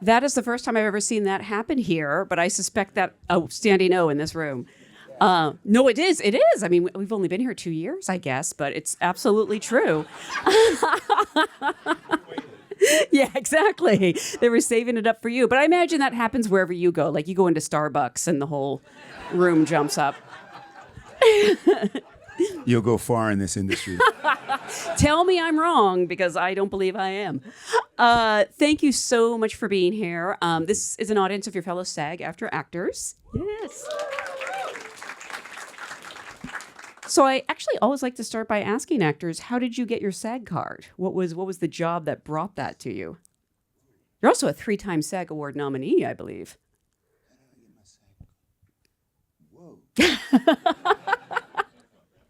That is the first time I've ever seen that happen here, but I suspect that standing O in this room. No, it is. It is. I mean, we've only been here 2 years, I guess, but it's absolutely true. Yeah, exactly. They were saving it up for you. But I imagine that happens wherever you go. Like you go into Starbucks and the whole room jumps up. You'll go far in this industry. Tell me I'm wrong, because I don't believe I am. Thank you so much for being here. This is an audience of your fellow SAG-AFTRA actors. Yes. So I actually always like to start by asking actors, how did you get your SAG card? What was the job that brought that to you? You're also a 3-time SAG Award nominee, I believe. Whoa.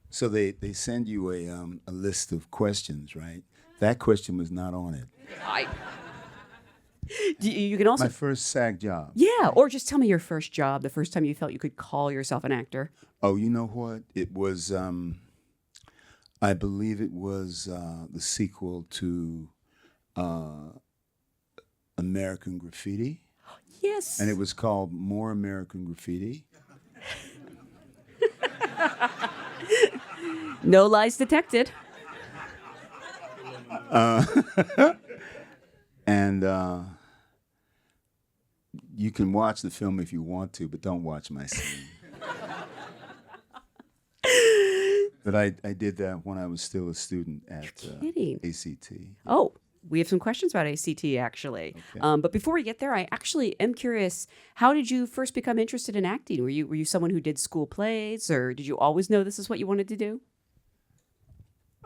So they send you a list of questions, right? That question was not on it. You can also... My first SAG job. Yeah, or just tell me your first job, the first time you felt you could call yourself an actor. Oh, you know what? It was, I believe it was the sequel to American Graffiti. Yes. And it was called More American Graffiti. No lies detected. And you can watch the film if you want to, but don't watch my scene. But I did that when I was still a student at ACT. Oh, we have some questions about ACT, actually. Okay. But before we get there, I actually am curious, how did you first become interested in acting? Were you someone who did school plays, or did you always know this is what you wanted to do?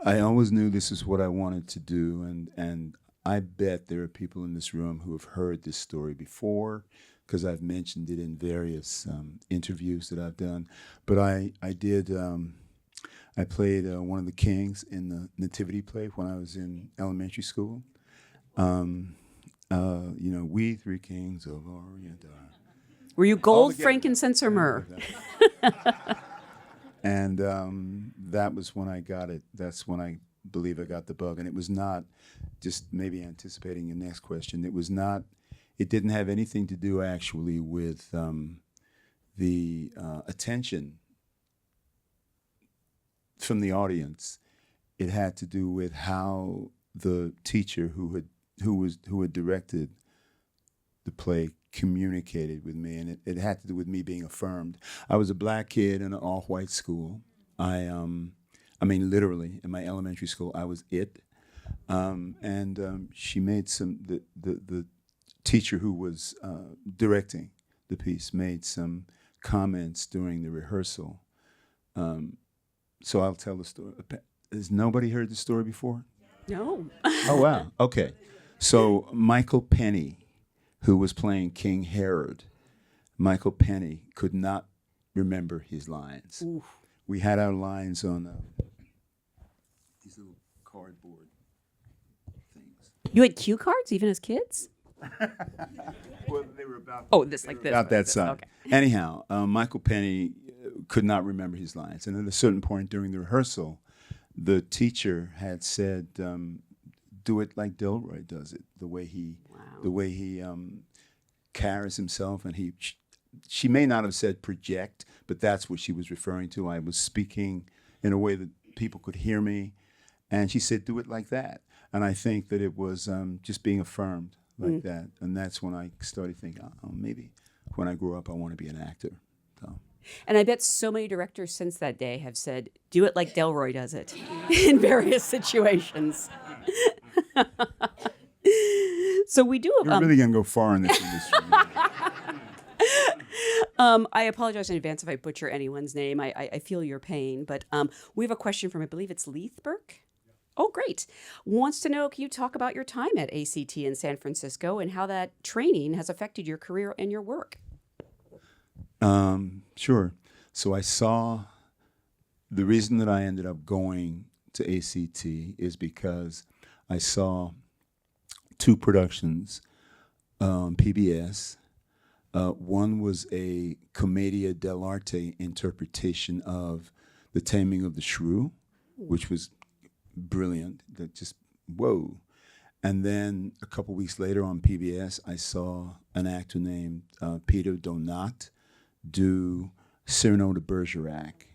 I always knew this is what I wanted to do, and I bet there are people in this room who have heard this story before, because I've mentioned it in various interviews that I've done. But I played one of the kings in the nativity play when I was in elementary school. We three kings of Orient are. Were you gold, frankincense, or myrrh? And that was when I got it. That's when I believe I got the bug. And it was not, just maybe anticipating your next question, it didn't have anything to do actually with the attention from the audience. It had to do with how the teacher who had directed the play communicated with me, and it had to do with me being affirmed. I was a black kid in an all-white school. I mean, literally, in my elementary school, I was it. She made the teacher who was directing the piece made some comments during the rehearsal. So I'll tell the story. Has nobody heard the story before? No. Oh, wow. Okay. So Michael Penny, who was playing King Herod, Michael Penny could not remember his lines. Oof. We had our lines on these little cardboard things. You had cue cards even as kids? Well, they were about. Oh, this like this. About that size. Okay. Anyhow, Michael Penny could not remember his lines, and at a certain point during the rehearsal, the teacher had said, "Do it like Delroy does it, the way he carries himself." And she may not have said project, but that's what she was referring to. I was speaking in a way that people could hear me, and she said, "Do it like that." And I think that it was just being affirmed like that, and that's when I started thinking, maybe when I grow up, I want to be an actor. So. And I bet so many directors since that day have said, "Do it like Delroy does it," in various situations. So we do have. You're really gonna go far in this industry. I apologize in advance if I butcher anyone's name. I feel your pain, but we have a question from, I believe it's Leithberg. Oh, great. Wants to know, can you talk about your time at ACT in San Francisco and how that training has affected your career and your work? Sure. So I saw the reason that I ended up going to ACT is because I saw 2 productions on PBS. One was a commedia dell'arte interpretation of The Taming of the Shrew, which was brilliant. That just, whoa. And then a couple weeks later on PBS, I saw an actor named Peter Donat do Cyrano de Bergerac.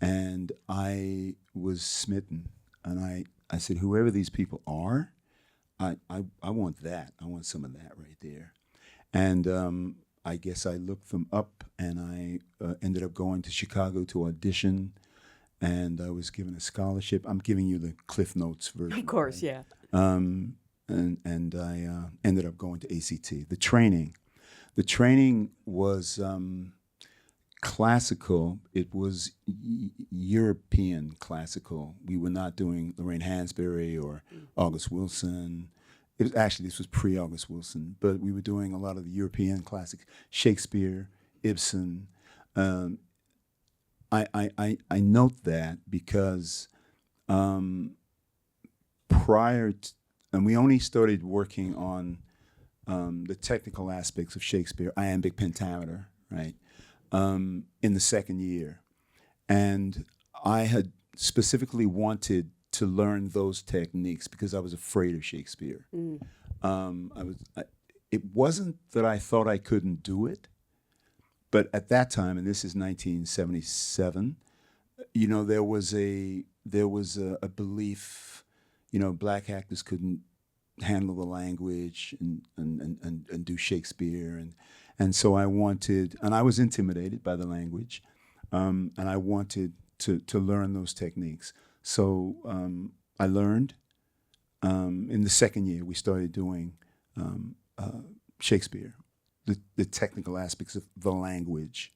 And I was smitten. And I said, whoever these people are, I want that. I want some of that right there. And I guess I looked them up, and I ended up going to Chicago to audition, and I was given a scholarship. I'm giving you the Cliff Notes version. Of course, right? yeah. And I ended up going to ACT. The training was classical. It was European classical. We were not doing Lorraine Hansberry or August Wilson. This was pre-August Wilson, but we were doing a lot of the European classics, Shakespeare, Ibsen. I note that because and we only started working on the technical aspects of Shakespeare, iambic pentameter, right, in the second year. And I had specifically wanted to learn those techniques because I was afraid of Shakespeare. It wasn't that I thought I couldn't do it, but at that time, and this is 1977, there was a belief, black actors couldn't handle the language and do Shakespeare, and so I wanted, and I was intimidated by the language, and I wanted to learn those techniques. So I learned. In the second year, we started doing Shakespeare, the technical aspects of the language.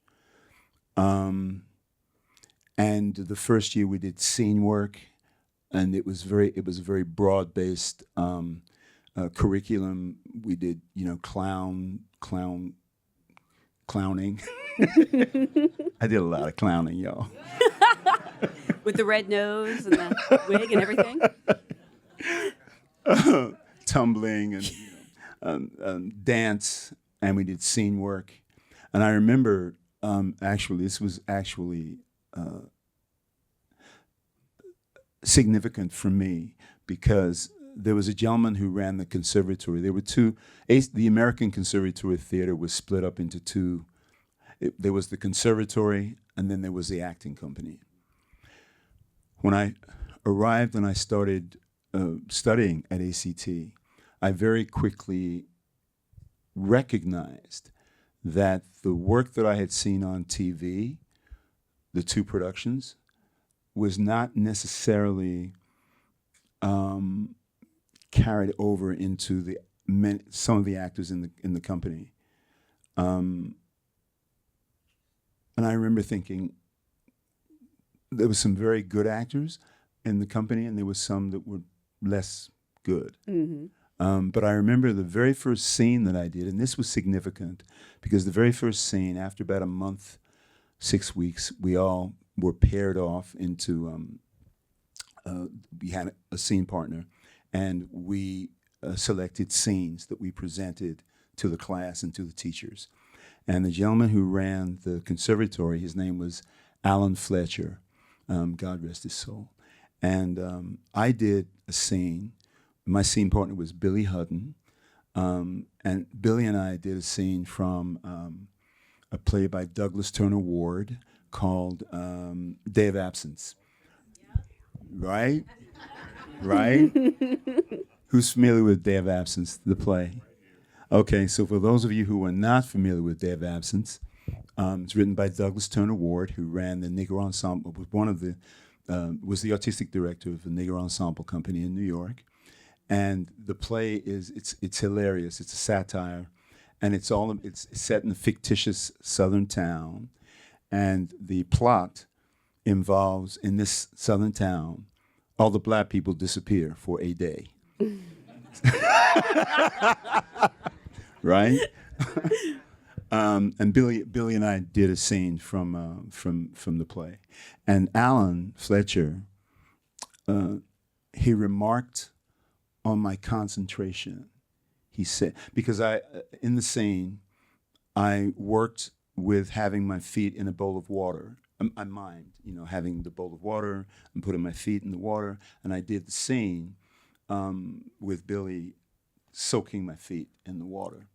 And the first year we did scene work, and it was a very broad-based curriculum. We did, clowning. I did a lot of clowning, y'all. With the red nose and the wig and everything? Tumbling and dance, and we did scene work. And I remember, this was significant for me because there was a gentleman who ran the conservatory. There were two. The American Conservatory Theater was split up into two. There was the conservatory, and then there was the acting company. When I arrived and I started studying at ACT, I very quickly recognized that the work that I had seen on TV, the two productions, was not necessarily carried over into some of the actors in the company. And I remember thinking, there were some very good actors in the company, and there were some that were less good. Mm-hmm. But I remember the very first scene that I did, and this was significant because the very first scene, after about a month, 6 weeks, we all were paired off into, we had a scene partner, and we selected scenes that we presented to the class and to the teachers. And the gentleman who ran the conservatory, his name was Alan Fletcher. God rest his soul. And I did a scene. My scene partner was Billy Hutton. And Billy and I did a scene from a play by Douglas Turner Ward called Day of Absence. Right? Right? Who's familiar with Day of Absence, the play? Okay, so for those of you who are not familiar with Day of Absence, it's written by Douglas Turner Ward, who ran the Negro Ensemble, was the artistic director of the Negro Ensemble Company in New York. And the play it's hilarious. It's a satire, and it's set in a fictitious southern town, and the plot involves, in this southern town, all the black people disappear for a day. Right? And Billy and I did a scene from the play, and Alan Fletcher, he remarked on my concentration. He said, because in the scene, I worked with having my feet in a bowl of water. I mind, having the bowl of water and putting my feet in the water, and I did the scene with Billy soaking my feet in the water.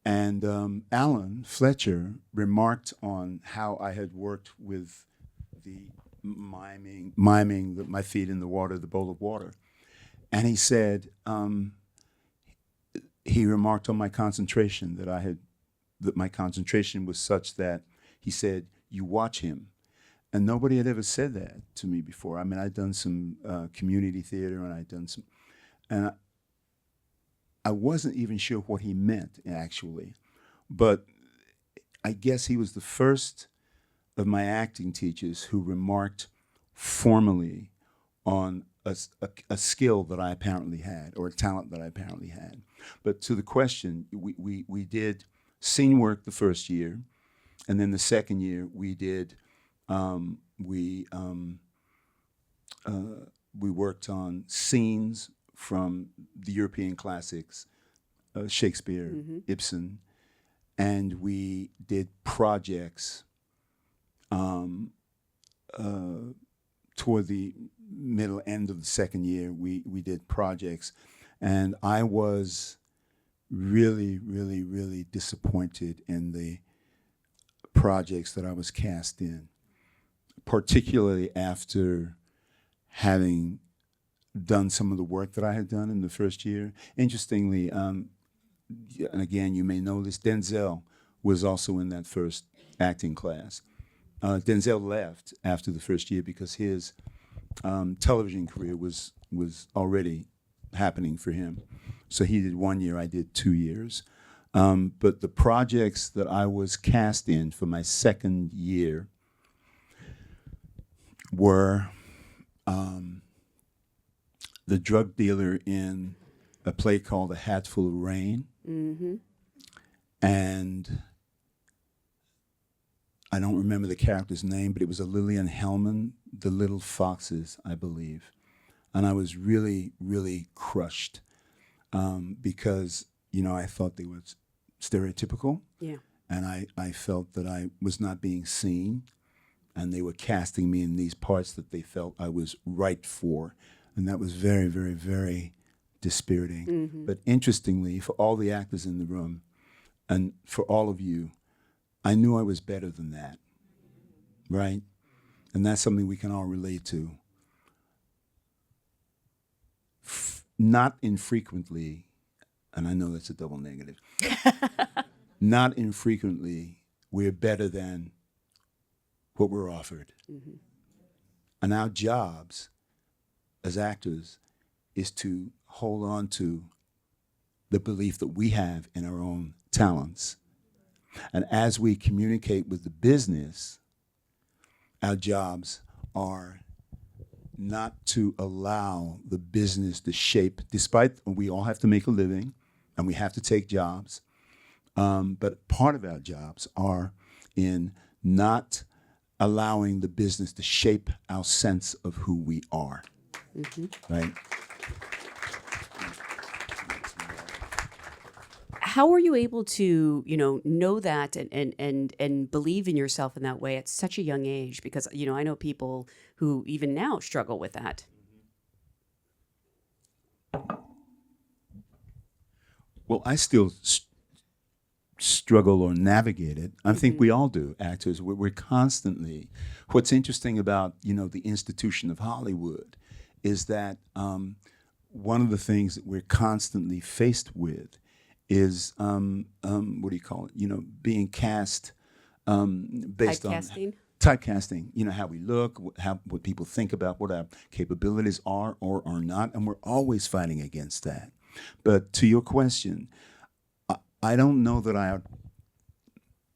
And Alan Fletcher remarked on how I had worked with the miming my feet in the water, the bowl of water. And he said, he remarked on my concentration, that my concentration was such that he said, you watch him. And nobody had ever said that to me before. I mean, I'd done some community theater, and I'd done some, and I wasn't even sure what he meant, actually. But I guess he was the first of my acting teachers who remarked formally on a skill that I apparently had, or a talent that I apparently had. But to the question, we did scene work the first year, and then the second year we did, we worked on scenes from the European classics, Shakespeare, Ibsen, and we did projects toward the middle end of the second year. We did projects, and I was really, really, really disappointed in the projects that I was cast in, particularly after having done some of the work that I had done in the first year. Interestingly, and again, you may know this, Denzel was also in that first acting class. Denzel left after the first year because his television career was already happening for him. So he did 1 year, I did 2 years. But the projects that I was cast in for my second year were the drug dealer in a play called A Hatful of Rain. Mm-hmm. And I don't remember the character's name, but it was a Lillian Hellman, The Little Foxes, I believe. And I was really, really crushed because, I thought they were stereotypical. Yeah. And I felt that I was not being seen, and they were casting me in these parts that they felt I was right for. And that was very, very, very dispiriting. Mm-hmm. But interestingly, for all the actors in the room, and for all of you, I knew I was better than that, right? And that's something we can all relate to. Not infrequently, and I know that's a double negative, not infrequently, we're better than what we're offered. Mm-hmm. And our jobs as actors is to hold on to the belief that we have in our own talents. And as we communicate with the business, our jobs are not to allow the business to shape, despite we all have to make a living and we have to take jobs, but part of our jobs are in not allowing the business to shape our sense of who we are, right? How are you able to, know that and believe in yourself in that way at such a young age? Because, I know people who even now struggle with that. Well, I still struggle or navigate it. I think we all do, actors. We're constantly. What's interesting about, the institution of Hollywood is that one of the things that we're constantly faced with is being cast based typecasting? On typecasting. How we look, what people think about what our capabilities are or are not, and we're always fighting against that. But to your question, I don't know that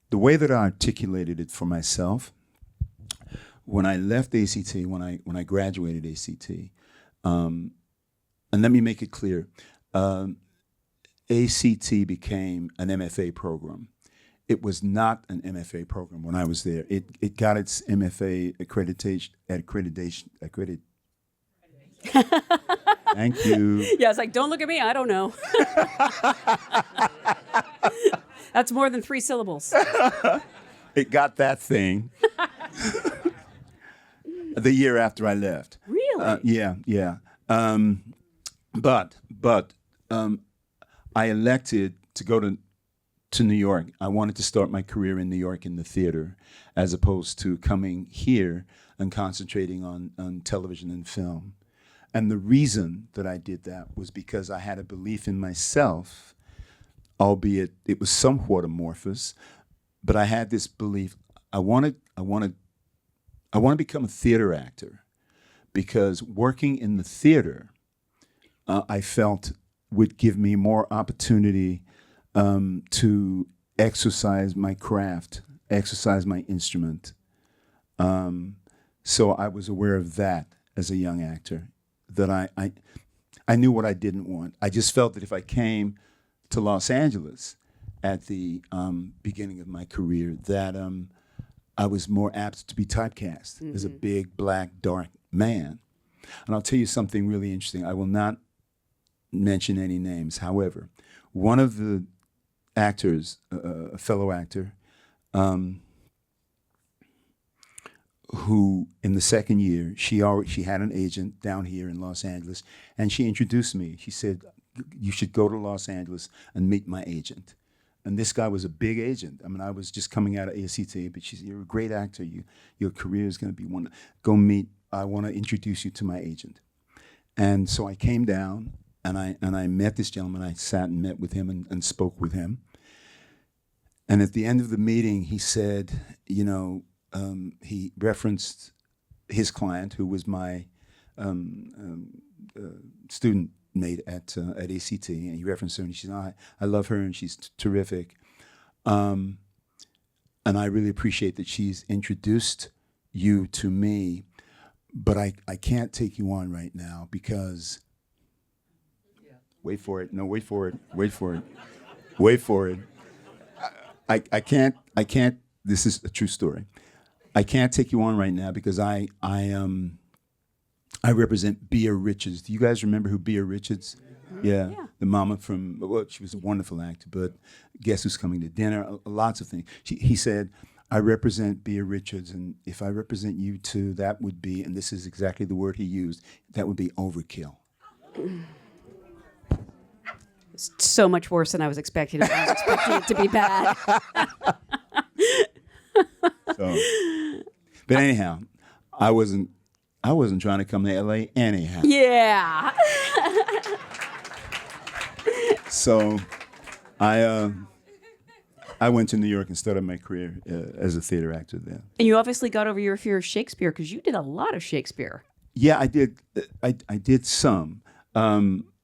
the way that I articulated it for myself when I left ACT, when I graduated ACT, and let me make it clear. ACT became an MFA program. It was not an MFA program when I was there. It got its MFA accreditation. Thank you. Yeah, it's like, don't look at me. I don't know. That's more than 3 syllables. It got that thing the year after I left. Really? Yeah. but I elected to go to New York. I wanted to start my career in New York in the theater, as opposed to coming here and concentrating on television and film. And the reason that I did that was because I had a belief in myself, albeit it was somewhat amorphous, but I had this belief. I want to become a theater actor, because working in the theater, I felt would give me more opportunity to exercise my craft, exercise my instrument. So I was aware of that as a young actor, that I knew what I didn't want. I just felt that if I came to Los Angeles at the beginning of my career, that I was more apt to be typecast as a big, black, dark man. And I'll tell you something really interesting. I will not mention any names. However, one of the actors, a fellow actor, who in the second year, she had an agent down here in Los Angeles, and she introduced me. She said, "You should go to Los Angeles and meet my agent." And this guy was a big agent. I mean, I was just coming out of ACT, but she said, "You're a great actor. Your career is going to be one. Go meet. I want to introduce you to my agent." And so I came down, and I met this gentleman. I sat and met with him and spoke with him. And at the end of the meeting, he said, he referenced his client, who was my student mate at ACT, and he referenced her, and she said, I love her, and she's terrific. And I really appreciate that she's introduced you to me, but I can't take you on right now because, wait for it, no, wait for it, wait for it, wait for it. I can't, this is a true story. I can't take you on right now because I represent Bea Richards. Do you guys remember who Bea Richards? Yeah, the mama from, well, she was a wonderful actor, but Guess Who's Coming to Dinner, lots of things. He said, I represent Bea Richards, and if I represent you too, that would be, and this is exactly the word he used, that would be overkill. It's so much worse than I was expecting. I was expecting it to be bad. So, but anyhow, I wasn't trying to come to LA anyhow. Yeah. So I went to New York and started my career as a theater actor then. And you obviously got over your fear of Shakespeare because you did a lot of Shakespeare. Yeah, I did. I did some.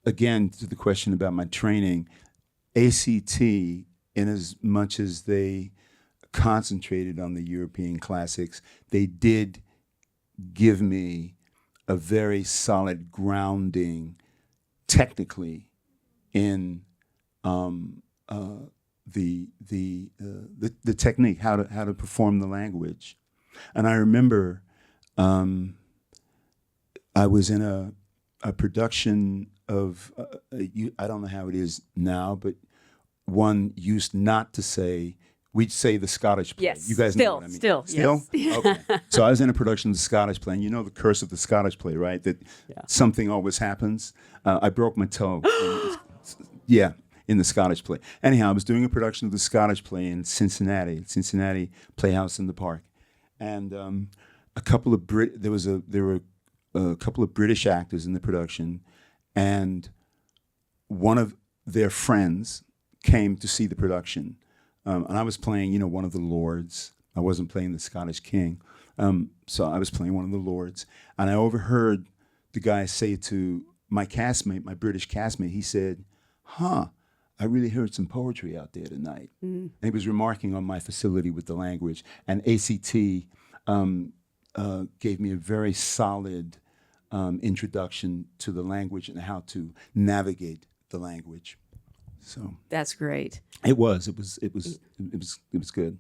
Again, to the question about my training, ACT, in as much as they concentrated on the European classics, they did give me a very solid grounding technically in the technique, how to perform the language. And I remember I was in a production of I don't know how it is now, but one used not to say. We'd say the Scottish play. Yes. You guys know what I mean. Still. Yes. Okay. So I was in a production of the Scottish play, and you know the curse of the Scottish play, right? That something always happens. I broke my toe. In the Scottish play. Anyhow, I was doing a production of the Scottish play in Cincinnati Playhouse in the Park, and a couple of there were a couple of British actors in the production, and one of their friends came to see the production. And I was playing, one of the lords. I wasn't playing the Scottish king. So I was playing one of the lords. And I overheard the guy say to my castmate, my British castmate, he said, I really heard some poetry out there tonight. Mm-hmm. And he was remarking on my facility with the language. And ACT gave me a very solid introduction to the language and how to navigate the language. So that's great. It was good.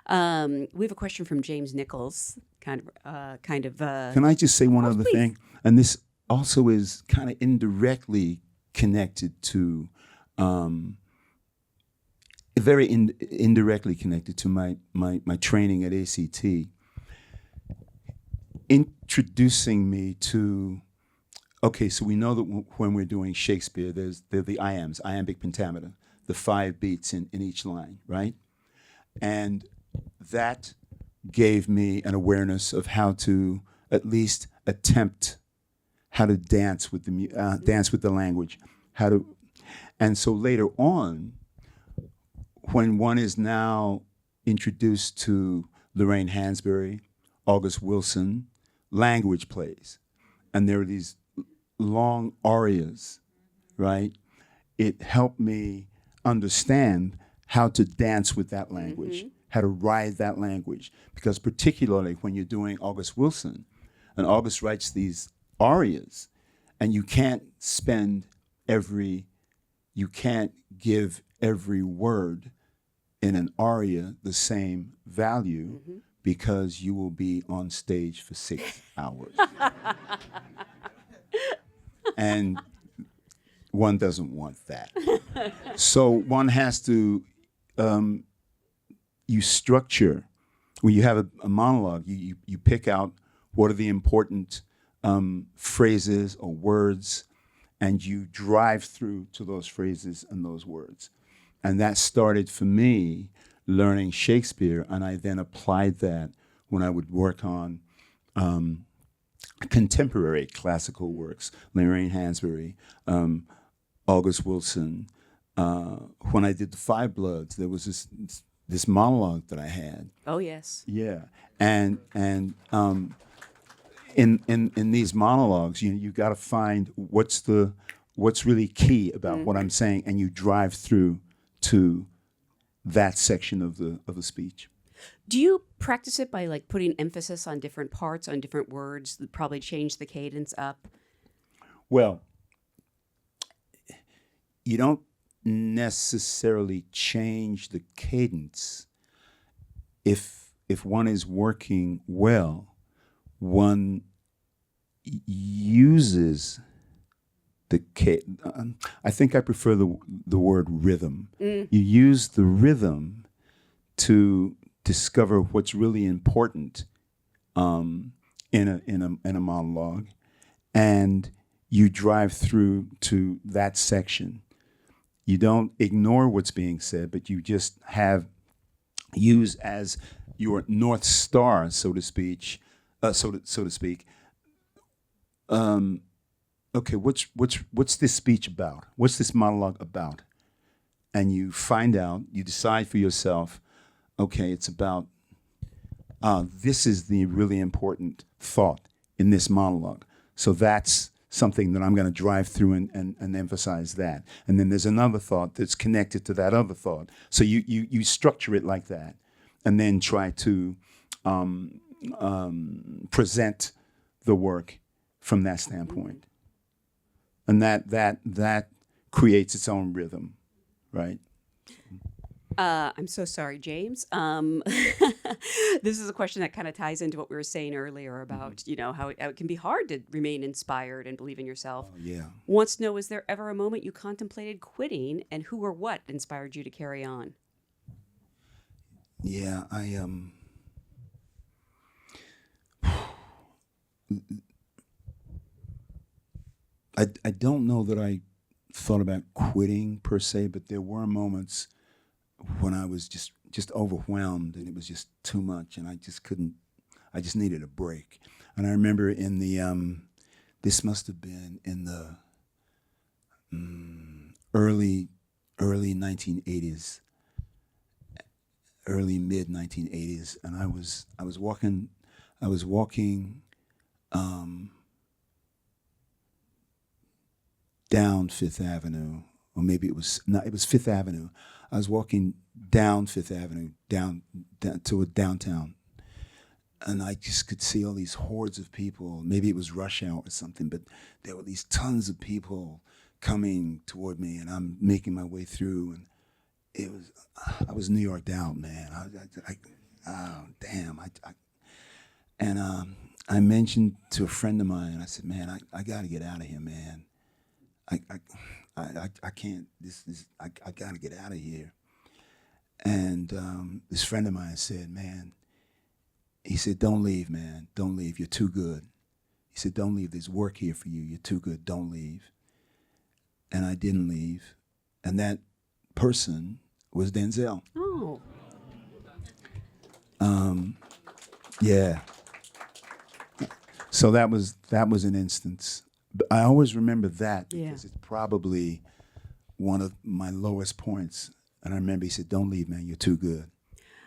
We have a question from James Nichols. Kind of. Can I just say one other thing? And this also is kind of indirectly connected to, indirectly connected to my training at ACT. Introducing me to okay, so we know that when we're doing Shakespeare, there are the iambs, iambic pentameter, the 5 beats in each line, right? And that gave me an awareness of how to at least attempt how to dance with the language, how to, and so later on, when one is now introduced to Lorraine Hansberry, August Wilson, language plays, and there are these long arias, right? It helped me understand how to dance with that language, how to ride that language. Because particularly when you're doing August Wilson, and August writes these arias, and you can't give every word in an aria the same value because you will be on stage for 6 hours. And one doesn't want that. So one has to, you structure, when you have a monologue, you pick out what are the important phrases or words, and you drive through to those phrases and those words. And that started for me learning Shakespeare, and I then applied that when I would work on contemporary classical works, Lorraine Hansberry, August Wilson. When I did the Five Bloods, there was this monologue that I had. Oh yes. Yeah, and in these monologues, you got to find what's really key about what I'm saying, and you drive through to that section of the speech. Do you practice it by like putting emphasis on different parts, on different words, that probably change the cadence up? Well, you don't necessarily change the cadence. If one is working well, one uses the I think I prefer the word rhythm. You use the rhythm to discover what's really important in a monologue, and you drive through to that section. You don't ignore what's being said, but you just use as your North Star, so to speak. Okay, what's this speech about? What's this monologue about? And you find out. You decide for yourself. Okay, it's about. This is the really important thought in this monologue. So that's something that I'm going to drive through and emphasize that. And then there's another thought that's connected to that other thought. So you structure it like that, and then try to present the work from that standpoint. And that creates its own rhythm, right? I'm so sorry, James. This is a question that kind of ties into what we were saying earlier about, how it can be hard to remain inspired and believe in yourself. Oh, yeah. Wants to know, was there ever a moment you contemplated quitting, and who or what inspired you to carry on? Yeah, I don't know that I thought about quitting per se, but there were moments when I was just overwhelmed, and it was just too much, and I just needed a break. And I remember in the this must have been in the early 1980s, early mid 1980s, and I was walking down Fifth Avenue, or maybe it was Fifth Avenue. I was walking down Fifth Avenue, down toward downtown, and I just could see all these hordes of people. Maybe it was rush hour or something, but there were these tons of people coming toward me, and I'm making my way through, and I was New Yorked out, man. I mentioned to a friend of mine, I said, man, I got to get out of here, man. I can't. I got to get out of here. And this friend of mine said, man, he said, don't leave, man. Don't leave. You're too good. He He said, don't leave. There's work here for you. You're too good. Don't leave. And I didn't leave. And that person was Denzel. Oh. Yeah. So that was an instance. But I always remember that because it's probably one of my lowest points. And I remember he said, don't leave, man. You're too good.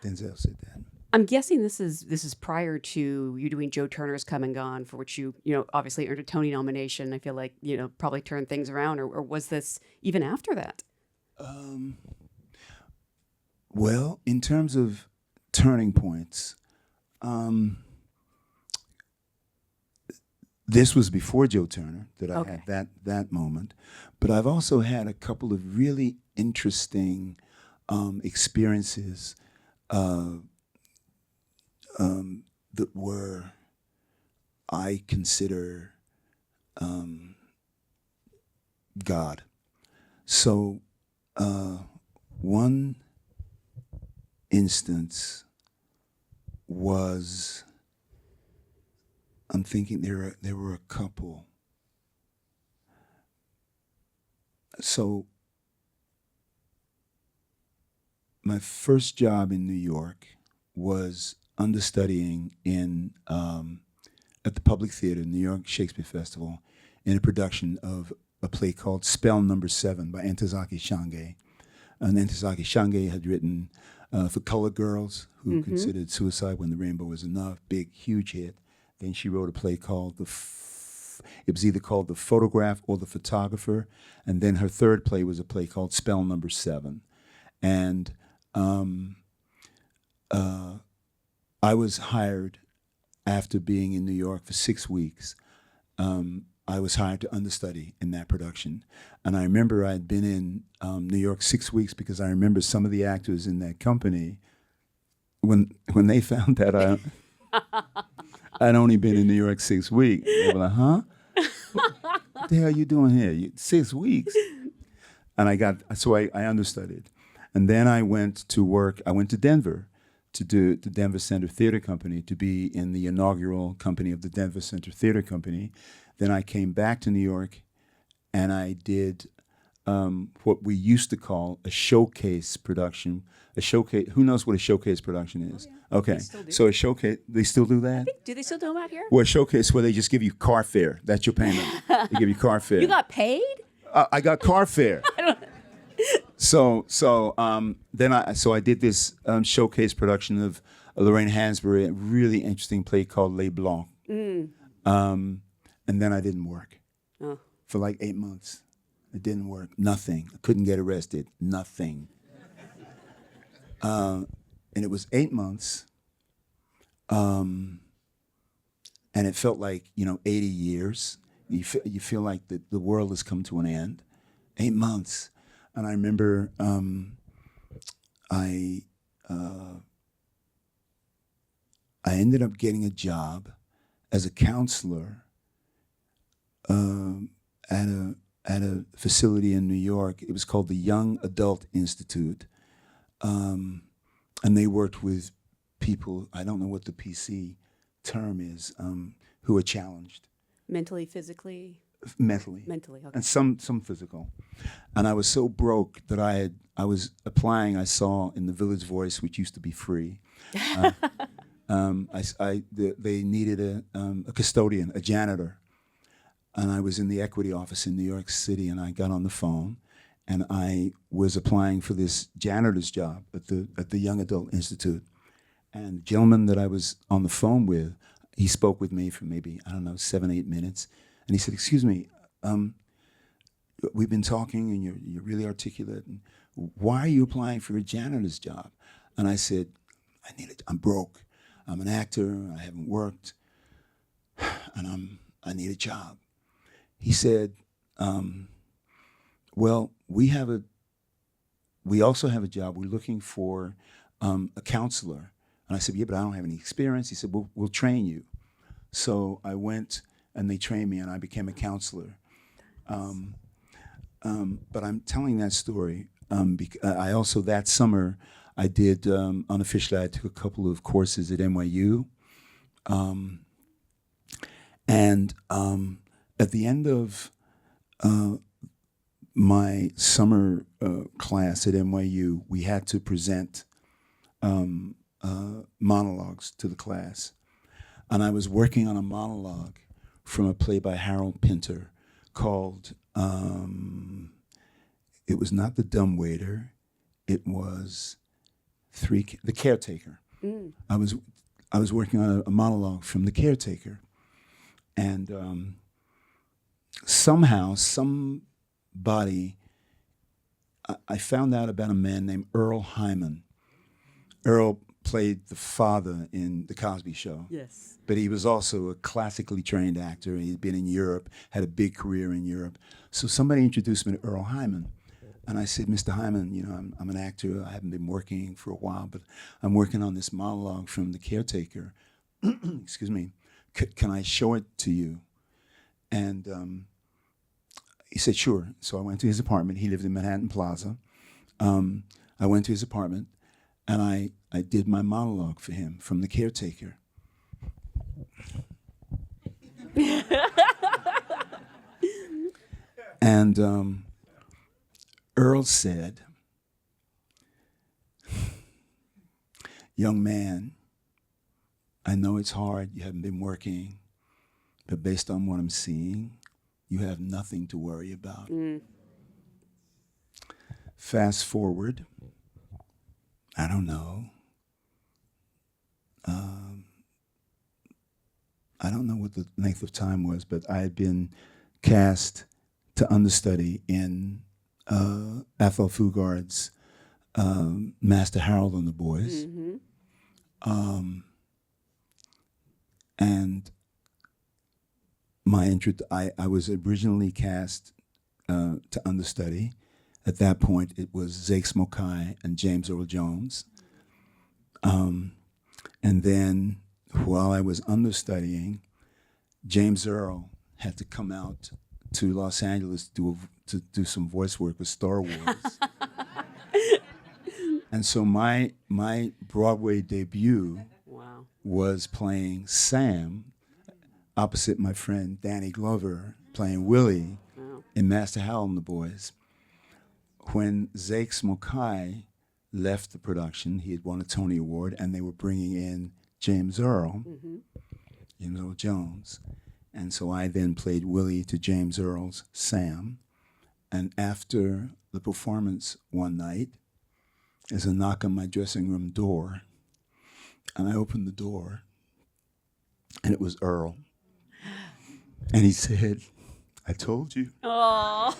Denzel said that. I'm guessing this is prior to you doing Joe Turner's Come and Gone, for which you obviously earned a Tony nomination. I feel like, probably turned things around, or was this even after that? Well, in terms of turning points, this was before Joe Turner that I had that moment. But I've also had a couple of really interesting experiences that were, I consider, God. So one instance was, I'm thinking there were a couple. So my first job in New York was understudying in at the Public Theater, New York Shakespeare Festival, in a production of a play called Spell Number 7 by Ntozake Shange. And Ntozake Shange had written for Colored Girls, who considered Suicide When the Rainbow Was Enough, big, huge hit. Then she wrote a play called it was either called The Photograph or The Photographer. And then her third play was a play called Spell Number 7. And I was hired after being in New York for 6 weeks. I was hired to understudy in that production. And I remember I'd been in New York 6 weeks because I remember some of the actors in that company, when they found that I'd only been in New York 6 weeks, they were like, huh? What the hell are you doing here? 6 weeks? And I understudied. And then I went to Denver to do the Denver Center Theater Company, to be in the inaugural company of the Denver Center Theater Company. Then I came back to New York and I did what we used to call a showcase production. A showcase, who knows what a showcase production is? Oh, yeah. Okay, They still do. so a showcase, they still do that? Do they still do them out here? Well, a showcase where they just give you car fare. That's your payment. They give you car fare. You got paid? I got car fare. So I did this showcase production of Lorraine Hansberry, a really interesting play called Les Blancs. And then I didn't work for like 8 months. It didn't work. Nothing. I couldn't get arrested. Nothing. And it was 8 months. And it felt like 80 years. You feel like the world has come to an end. 8 months. And I remember I ended up getting a job as a counselor at a facility in New York. It was called the Young Adult Institute, and they worked with people. I don't know what the PC term is, who are challenged Mentally, physically? mentally, Mentally, okay. and some physical. And I was so broke that I was applying. I saw in the Village Voice, which used to be free. They needed a custodian, a janitor, and I was in the equity office in New York City, and I got on the phone, and I was applying for this janitor's job at the Young Adult Institute. And the gentleman that I was on the phone with, he spoke with me for maybe 7-8 minutes, and he said, "Excuse me, we've been talking, and you're really articulate. And why are you applying for a janitor's job?" And I said, I'm broke. I'm an actor. I haven't worked, and I need a job. He said, "Well, we also have a job. We're looking for a counselor." And I said, "Yeah, but I don't have any experience." He said, "We'll train you." So I went, and they trained me, and I became a counselor. But I'm telling that story because I also, that summer, I did, unofficially, I took a couple of courses at NYU. And at the end of my summer class at NYU, we had to present monologues to the class. And I was working on a monologue from a play by Harold Pinter called, it was not The Dumbwaiter, it was The Caretaker. Mm. I was working on a monologue from The Caretaker. And somehow, somebody, I found out about a man named Earl Hyman. Earl played the father in The Cosby Show. Yes. But he was also a classically trained actor. He'd been in Europe, had a big career in Europe. So somebody introduced me to Earl Hyman. And I said, Mr. Hyman, you know, I'm an actor. I haven't been working for a while, but I'm working on this monologue from The Caretaker. Excuse me. Can I show it to you? And he said, sure. So I went to his apartment. He lived in Manhattan Plaza. I went to his apartment, and I did my monologue for him from The Caretaker. And Earl said, young man, I know it's hard, you haven't been working, but based on what I'm seeing, you have nothing to worry about. Mm. Fast forward, I don't know. I don't know what the length of time was, but I had been cast to understudy in Athol Fugard's Master Harold and the Boys. Mm-hmm. And my interest, I was originally cast to understudy. At that point, it was Zakes Mokai and James Earl Jones. And then while I was understudying, James Earl had to come out to Los Angeles to do some voice work with Star Wars. And so my Broadway debut was playing Sam opposite my friend Danny Glover, playing Willie in Master Harold and the Boys. When Zakes Mokai left the production, he had won a Tony Award, and they were bringing in James Earl, James Earl Jones. And so I then played Willie to James Earl's Sam. And after the performance one night, there's a knock on my dressing room door. And I opened the door, and it was Earl. And he said, I told you. Oh.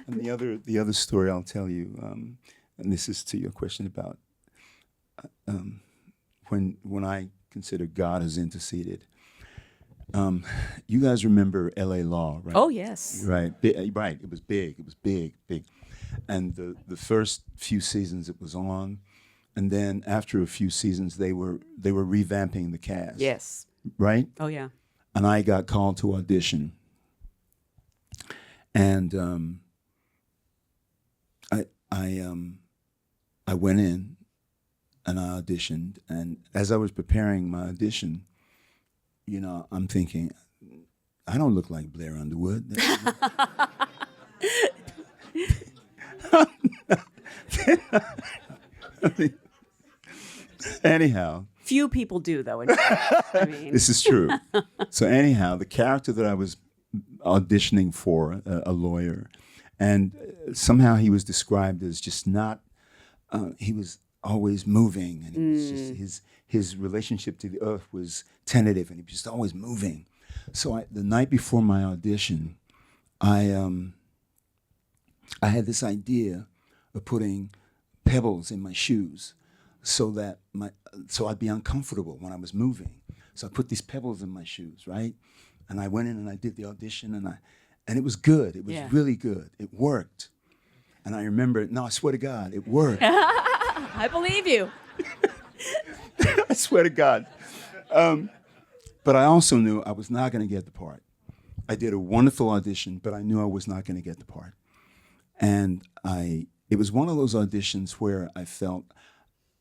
And the other story I'll tell you, and this is to your question about when I consider God has interceded. You guys remember L.A. Law, right? Oh yes. Right, right. It was big. It was big. And the first few seasons it was on, and then after a few seasons they were revamping the cast. Yes. Right. Oh yeah. And I got called to audition, and I went in and I auditioned, and as I was preparing my audition, you know, I'm thinking, I don't look like Blair Underwood. Anyhow. Few people do, though. In fact. I mean. This is true. So anyhow, the character that I was auditioning for, a lawyer, and somehow he was described as just not, he was always moving, and he was just, his relationship to the earth was tentative, and he was just always moving. So the night before my audition, I had this idea of putting pebbles in my shoes so I'd be uncomfortable when I was moving. So I put these pebbles in my shoes, right? And I went in and I did the audition, and it was good. It was really good. It worked. And I remember, no, I swear to God, it worked. I believe you. I swear to God. But I also knew I was not going to get the part. I did a wonderful audition, but I knew I was not going to get the part. And it was one of those auditions where I felt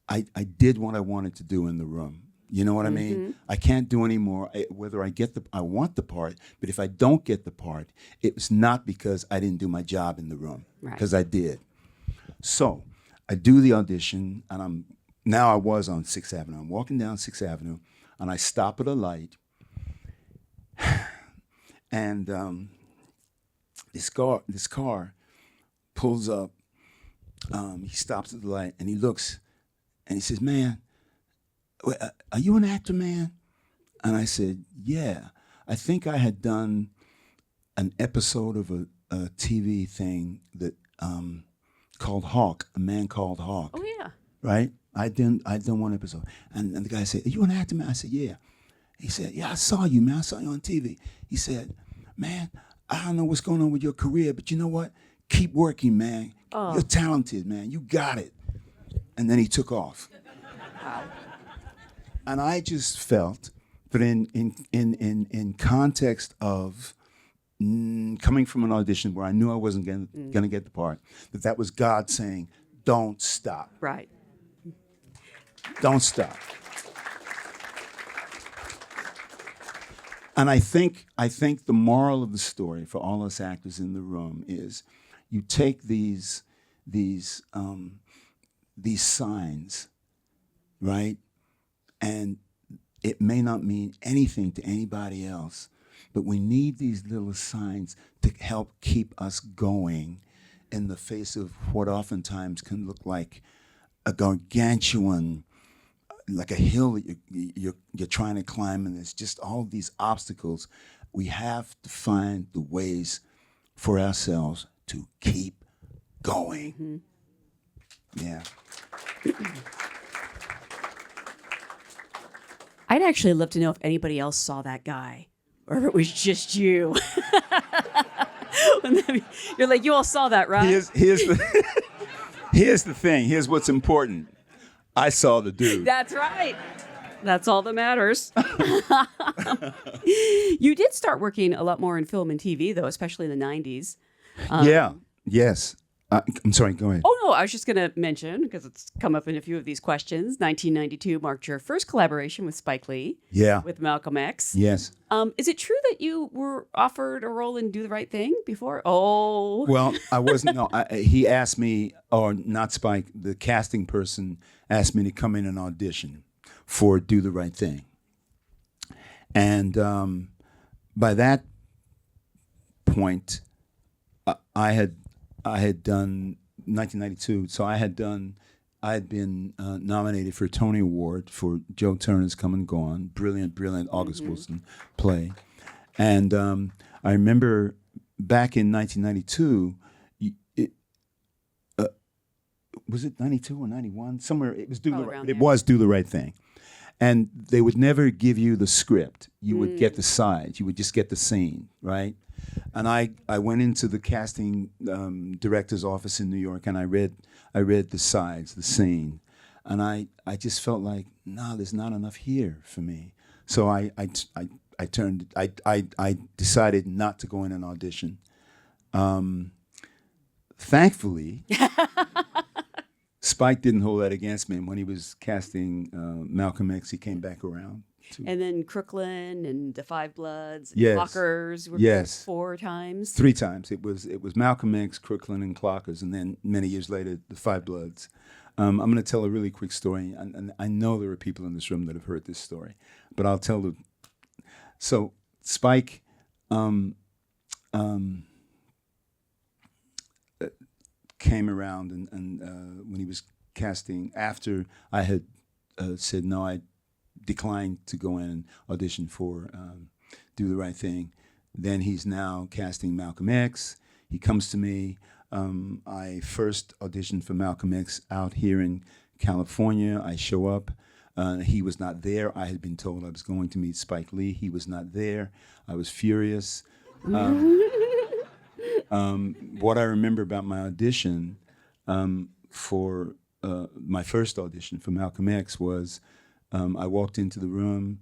I did what I wanted to do in the room. You know what I mean? I can't do any more. Whether I want the part, but if I don't get the part, it's not because I didn't do my job in the room, because I did. So I do the audition, and I was on 6th Avenue. I'm walking down 6th Avenue, and I stop at a light, and this car pulls up. He stops at the light, and he looks, and he says, "Man, are you an actor, man?" And I said, "Yeah." I think I had done an episode of a TV thing that called Hawk, A Man Called Hawk. Oh, yeah. Right? I'd done one episode. And the guy said, "Are you an actor, man?" I said, "Yeah." He said, "Yeah, I saw you, man. I saw you on TV." He said, "Man, I don't know what's going on with your career, but you know what? Keep working, man. You're talented, man. You got it." And then he took off. Wow. And I just felt that in context of coming from an audition where I knew I wasn't going to get the part, that was God saying, "Don't stop. Right. Don't stop." And I think the moral of the story for all us actors in the room is, you take these signs, right? And it may not mean anything to anybody else, but we need these little signs to help keep us going in the face of what oftentimes can look like a gargantuan, like a hill that you're trying to climb, and there's just all these obstacles. We have to find the ways for ourselves to keep going. Yeah. I'd actually love to know if anybody else saw that guy, or if it was just you. You're like, you all saw that, right? Here's the thing. Here's what's important. I saw the dude. That's right. That's all that matters. You did start working a lot more in film and TV, though, especially in the 90s. Yeah. Yes. I'm sorry. Go ahead. Oh, no, I was just going to mention, because it's come up in a few of these questions, 1992 marked your first collaboration with Spike Lee. Yeah. With Malcolm X. Yes. Is it true that you were offered a role in Do the Right Thing before? Oh. Well, I wasn't. No, he asked me, or not Spike, the casting person asked me to come in and audition for Do the Right Thing. And by that point, I had done 1992, so I had been nominated for a Tony Award for Joe Turner's Come and Gone, brilliant August Wilson play. And I remember back in 1992, was it 92 or 91? Somewhere it was Do the Right Thing. And they would never give you the script. You would get the sides. You would just get the scene, right? And I went into the casting director's office in New York, and I read the sides, the scene, and I just felt like, no, there's not enough here for me. So I decided not to go in and audition. Thankfully, Spike didn't hold that against me. And when he was casting Malcolm X, he came back around. And then Crooklyn and The Five Bloods, and Yes. Clockers were 4 times. 3 times. It was Malcolm X, Crooklyn, and Clockers, and then many years later, The Five Bloods. I'm going to tell a really quick story, and I know there are people in this room that have heard this story, but I'll tell the. So Spike came around, and when he was casting, after I had said no, I declined to go in and audition for Do the Right Thing. Then he's now casting Malcolm X. He comes to me. I first auditioned for Malcolm X out here in California. I show up. He was not there. I had been told I was going to meet Spike Lee. He was not there. I was furious. What I remember about my audition for my first audition for Malcolm X was I walked into the room.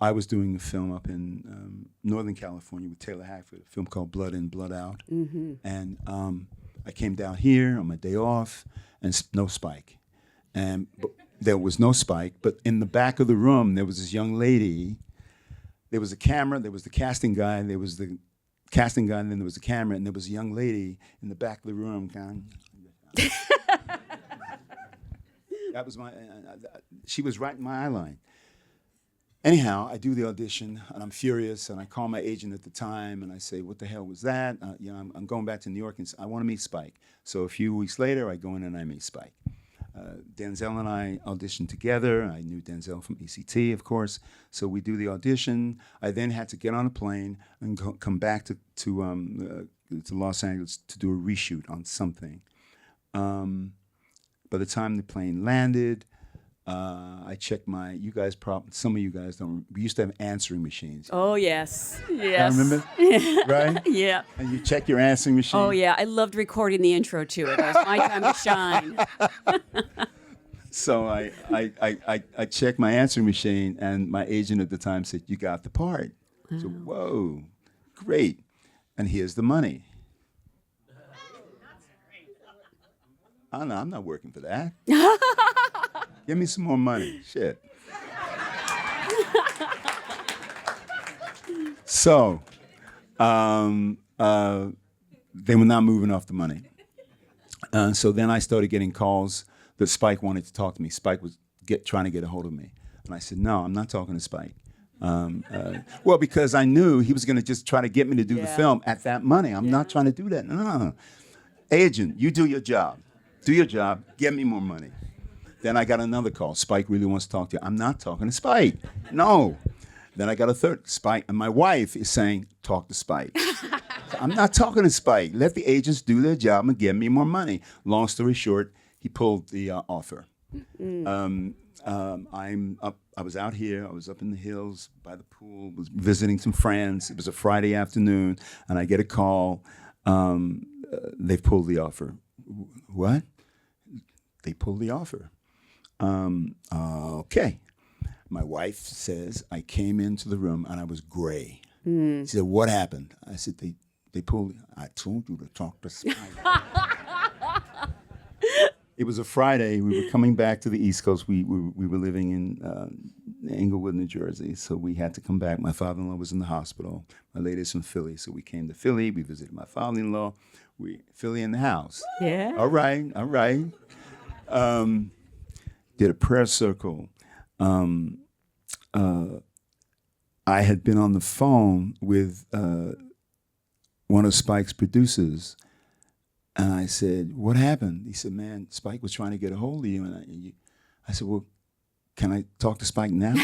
I was doing a film up in Northern California with Taylor Hackford, a film called Blood In, Blood Out. And I came down here on my day off, and no Spike. And there was no Spike, but in the back of the room, there was this young lady. There was a camera, there was the casting guy, there was the casting guy, and then there was the camera, and there was a young lady in the back of the room. That was she was right in my eye line. Anyhow, I do the audition, and I'm furious, and I call my agent at the time, and I say, what the hell was that? I'm going back to New York, and I want to meet Spike. So a few weeks later, I go in and I meet Spike. Denzel and I auditioned together. I knew Denzel from ACT, of course. So we do the audition. I then had to get on a plane and come back to Los Angeles to do a reshoot on something. By the time the plane landed, I checked some of you guys don't, we used to have answering machines. Oh, yes. Yes. I remember? Right? Yeah. And you check your answering machine. Oh, yeah. I loved recording the intro to it. It was my time to shine. So I checked my answering machine, and my agent at the time said, you got the part. I said, whoa, great. And here's the money. Oh, no, I'm not working for that. Give me some more money. Shit. So, they were not moving off the money. So then I started getting calls that Spike wanted to talk to me. Spike was trying to get a hold of me. And I said, no, I'm not talking to Spike. Well, because I knew he was going to just try to get me to do the film at that money. I'm not trying to do that. No. Agent, you do your job. Do your job. Get me more money. Then I got another call. Spike really wants to talk to you. I'm not talking to Spike. No. Then I got a third. Spike, and my wife is saying, talk to Spike. So I'm not talking to Spike. Let the agents do their job and give me more money. Long story short, he pulled the offer. I was out here. I was up in the hills by the pool, was visiting some friends. It was a Friday afternoon, and I get a call. They've pulled the offer. What? They pulled the offer. Okay. My wife says, I came into the room and I was gray. She said, what happened? I said, they pulled, I told you to talk to Spike. It was a Friday. We were coming back to the East Coast. We were living in Englewood, New Jersey, so we had to come back. My father-in-law was in the hospital. My lady's from Philly, so we came to Philly. We visited my father-in-law. Philly in the house. Yeah. All right. Did a prayer circle. I had been on the phone with one of Spike's producers, and I said, what happened? He said, man, Spike was trying to get a hold of you. And I said, well, can I talk to Spike now?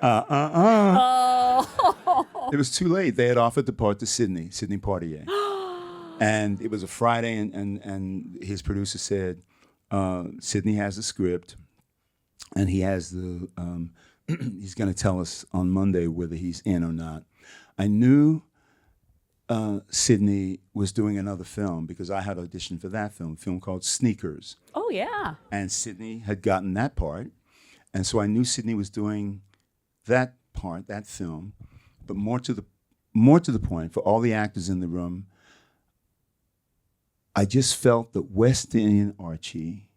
Oh. It was too late. They had offered the part to Sidney Poitier. And it was a Friday, and his producer said, Sidney has the script, and he has the, he's going to tell us on Monday whether he's in or not. I knew Sidney was doing another film because I had auditioned for that film, a film called Sneakers. Oh, yeah. And Sidney had gotten that part. And so I knew Sidney was doing that part, that film. But more to the point, for all the actors in the room, I just felt that West Indian Archie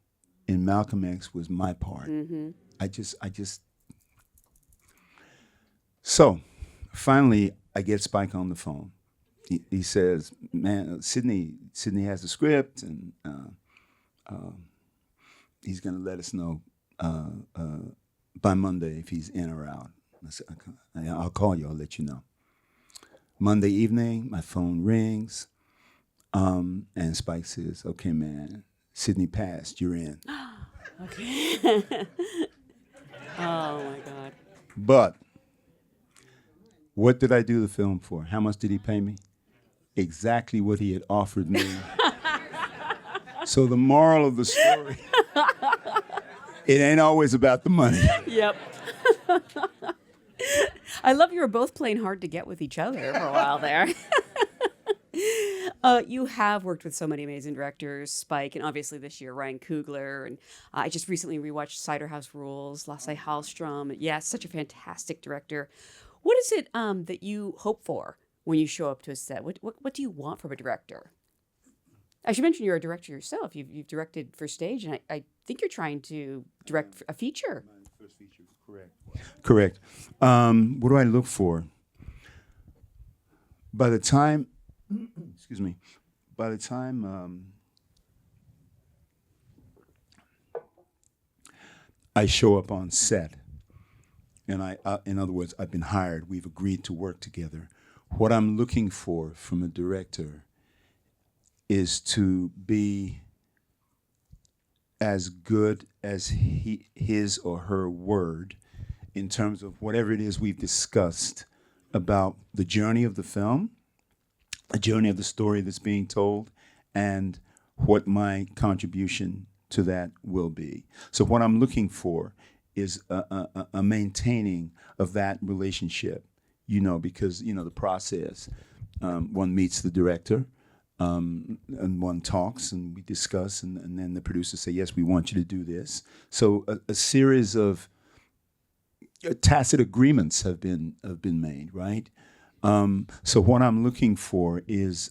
in Malcolm X was my part. Mm-hmm. I just. So, finally, I get Spike on the phone. He says, "Man, Sidney has the script, and he's going to let us know by Monday if he's in or out." I said, okay, "I'll call you. I'll let you know." Monday evening, my phone rings. And Spike says, "Okay, man, Sidney passed. You're in." Okay. Oh my God. But what did I do the film for? How much did he pay me? Exactly what he had offered me. So the moral of the story, it ain't always about the money. Yep. I love you were both playing hard to get with each other for a while there. You have worked with so many amazing directors, Spike, and obviously this year Ryan Coogler, and I just recently rewatched Cider House Rules, Lasse Hallström. Yeah, such a fantastic director. What is it that you hope for when you show up to a set? What do you want from a director? As you mentioned, you're a director yourself. You've directed for stage, and I think you're trying to direct a feature. My first feature, correct. Correct. What do I look for? By the time, excuse me, by the time I show up on set, and in other words, I've been hired, we've agreed to work together. What I'm looking for from a director is to be as good as his or her word in terms of whatever it is we've discussed about the journey of the film, the journey of the story that's being told, and what my contribution to that will be. So what I'm looking for is a maintaining of that relationship, because, the process, one meets the director, and one talks and we discuss, and then the producers say, yes, we want you to do this. So a series of tacit agreements have been made, right? So what I'm looking for is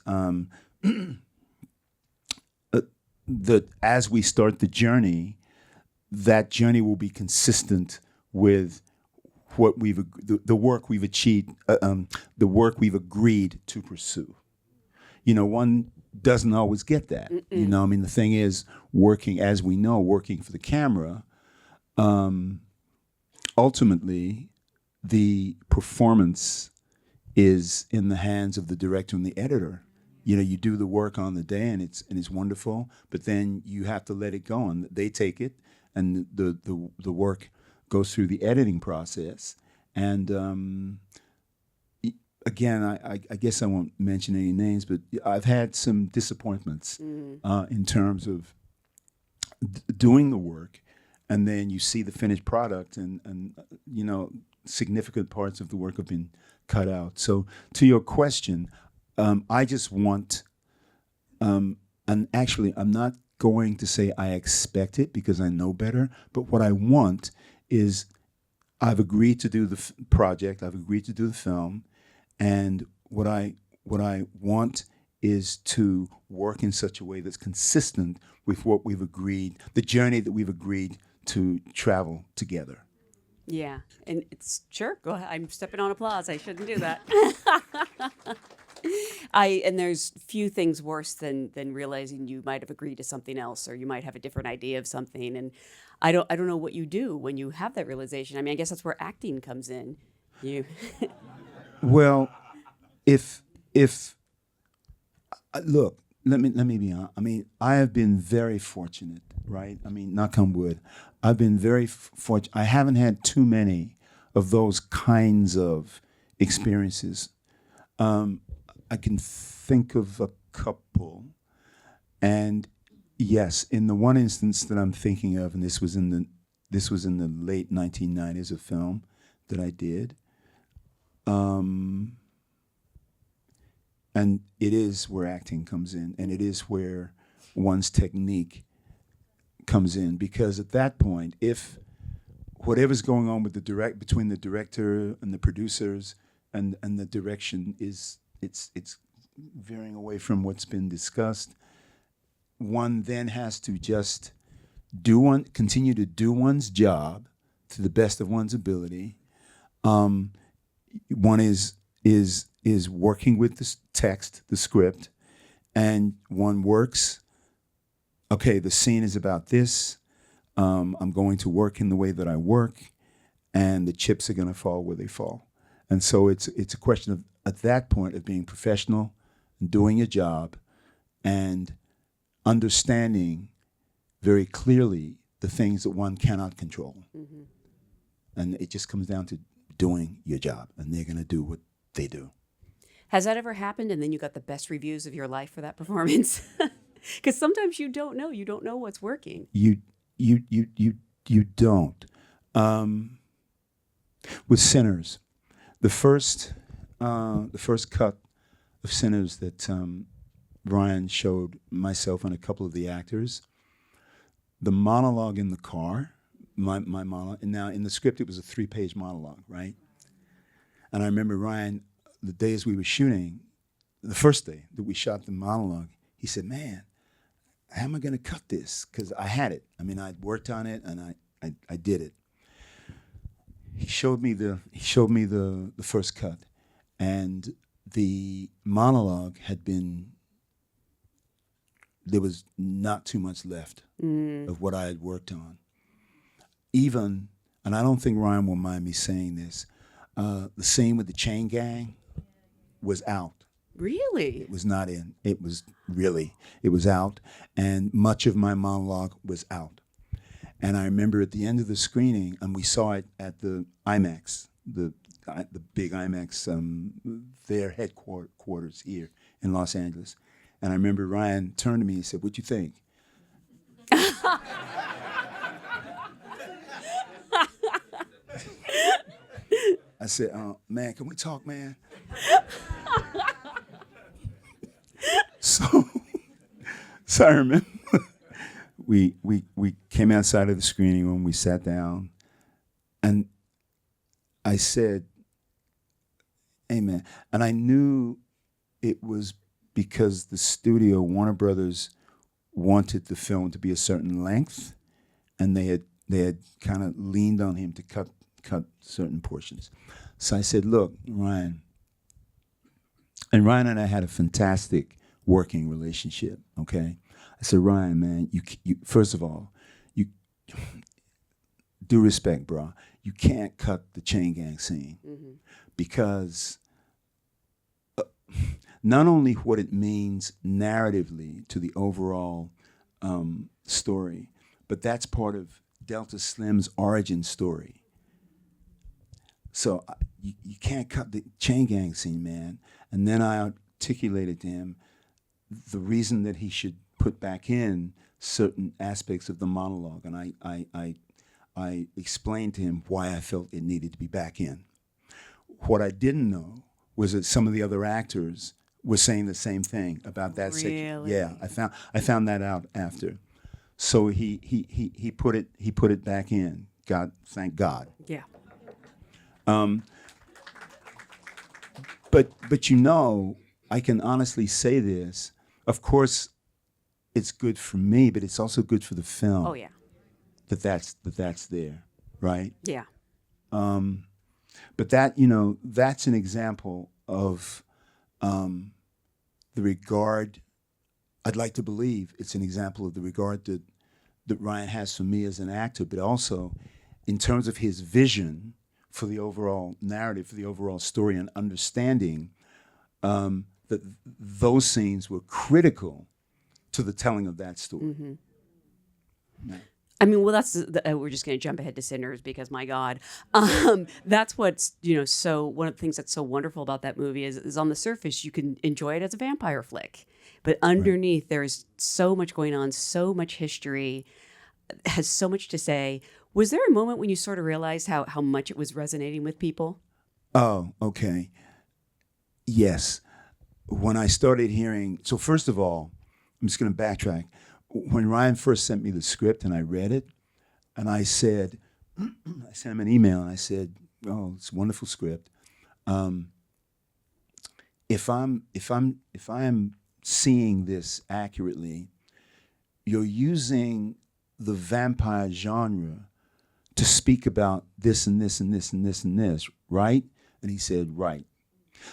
that as we start the journey, that journey will be consistent with what the work we've achieved, the work we've agreed to pursue. One doesn't always get that. The thing is, working for the camera, ultimately, the performance is in the hands of the director and the editor. You do the work on the day, and it's wonderful, but then you have to let it go, and they take it, and the work goes through the editing process. And again, I guess I won't mention any names, but I've had some disappointments in terms of doing the work, and then you see the finished product, and significant parts of the work have been cut out. So to your question, I just want, and actually I'm not going to say I expect it because I know better, but what I want is I've agreed to do the project, I've agreed to do the film, and what I want is to work in such a way that's consistent with what we've agreed, the journey that we've agreed to travel together. Yeah, and it's sure. Go ahead. I'm stepping on applause. I shouldn't do that. And there's few things worse than realizing you might have agreed to something else, or you might have a different idea of something. And I don't know what you do when you have that realization. I guess that's where acting comes in. Well, if look, let me be honest. I have been very fortunate, right? Knock on wood. I've been very fortunate. I haven't had too many of those kinds of experiences. I can think of a couple, and yes, in the one instance that I'm thinking of, and this was in the late 1990s, a film that I did. And it is where acting comes in, and it is where one's technique comes in, because at that point, if whatever's going on with between the director and the producers and the direction is it's veering away from what's been discussed, one then has to just continue to do one's job to the best of one's ability. One is working with the text, the script, and one works. Okay, the scene is about this. I'm going to work in the way that I work, and the chips are going to fall where they fall. And so it's a question of, at that point, of being professional, and doing your job, and understanding very clearly the things that one cannot control. Mm-hmm. And it just comes down to doing your job, and they're going to do what they do. Has that ever happened, and then you got the best reviews of your life for that performance? Because sometimes you don't know what's working. You don't. With Sinners, the first cut of Sinners that Brian showed myself and a couple of the actors. The monologue in the car, my monologue, and now in the script it was a 3-page monologue, right? And I remember Ryan, the days we were shooting, the first day that we shot the monologue, he said, man, how am I going to cut this? Because I had it. I mean, I'd worked on it and I did it. He showed me the first cut, and the monologue had been, there was not too much left of what I had worked on. Even, and I don't think Ryan will mind me saying this, the scene with the chain gang was out. Really? It was not in. It was out, and much of my monologue was out. And I remember at the end of the screening, and we saw it at the IMAX, the big IMAX, their headquarters here in Los Angeles. And I remember Ryan turned to me and said, "What'd you think?" I said, "Man, can we talk, man?" So I remember we came outside of the screening room, we sat down, and I said, "Hey, man," and I knew it was because the studio, Warner Brothers, wanted the film to be a certain length, and they had kind of leaned on him to cut certain portions. So I said, "Look, Ryan," and Ryan and I had a fantastic working relationship. Okay, I said, "Ryan, man, you first of all, you due respect, bro. You can't cut the chain gang scene because." Not only what it means narratively to the overall story, but that's part of Delta Slim's origin story. So you can't cut the chain gang scene, man. And then I articulated to him the reason that he should put back in certain aspects of the monologue, and I explained to him why I felt it needed to be back in. What I didn't know was that some of the other actors were saying the same thing about that section. Yeah, I found that out after. So he put it back in. God, thank God. Yeah. But you know, I can honestly say this. Of course, it's good for me, but it's also good for the film. Oh yeah. That's there, right? Yeah. But that, you know, that's an example of the regard. I'd like to believe it's an example of the regard that Ryan has for me as an actor, but also in terms of his vision for the overall narrative, for the overall story, and understanding that those scenes were critical to the telling of that story. Yeah. I mean, well, that's we're just going to jump ahead to Sinners because, my God, that's what's, so one of the things that's so wonderful about that movie is on the surface, you can enjoy it as a vampire flick. But underneath, there's so much going on, so much history, has so much to say. Was there a moment when you sort of realized how much it was resonating with people? Oh, okay. Yes. When I started hearing, so first of all, I'm just going to backtrack. When Ryan first sent me the script and I read it, and I said, I sent him an email and I said, "Oh, it's a wonderful script. If I am seeing this accurately, you're using the vampire genre to speak about this and this and this and this and this, right?" And he said, "Right."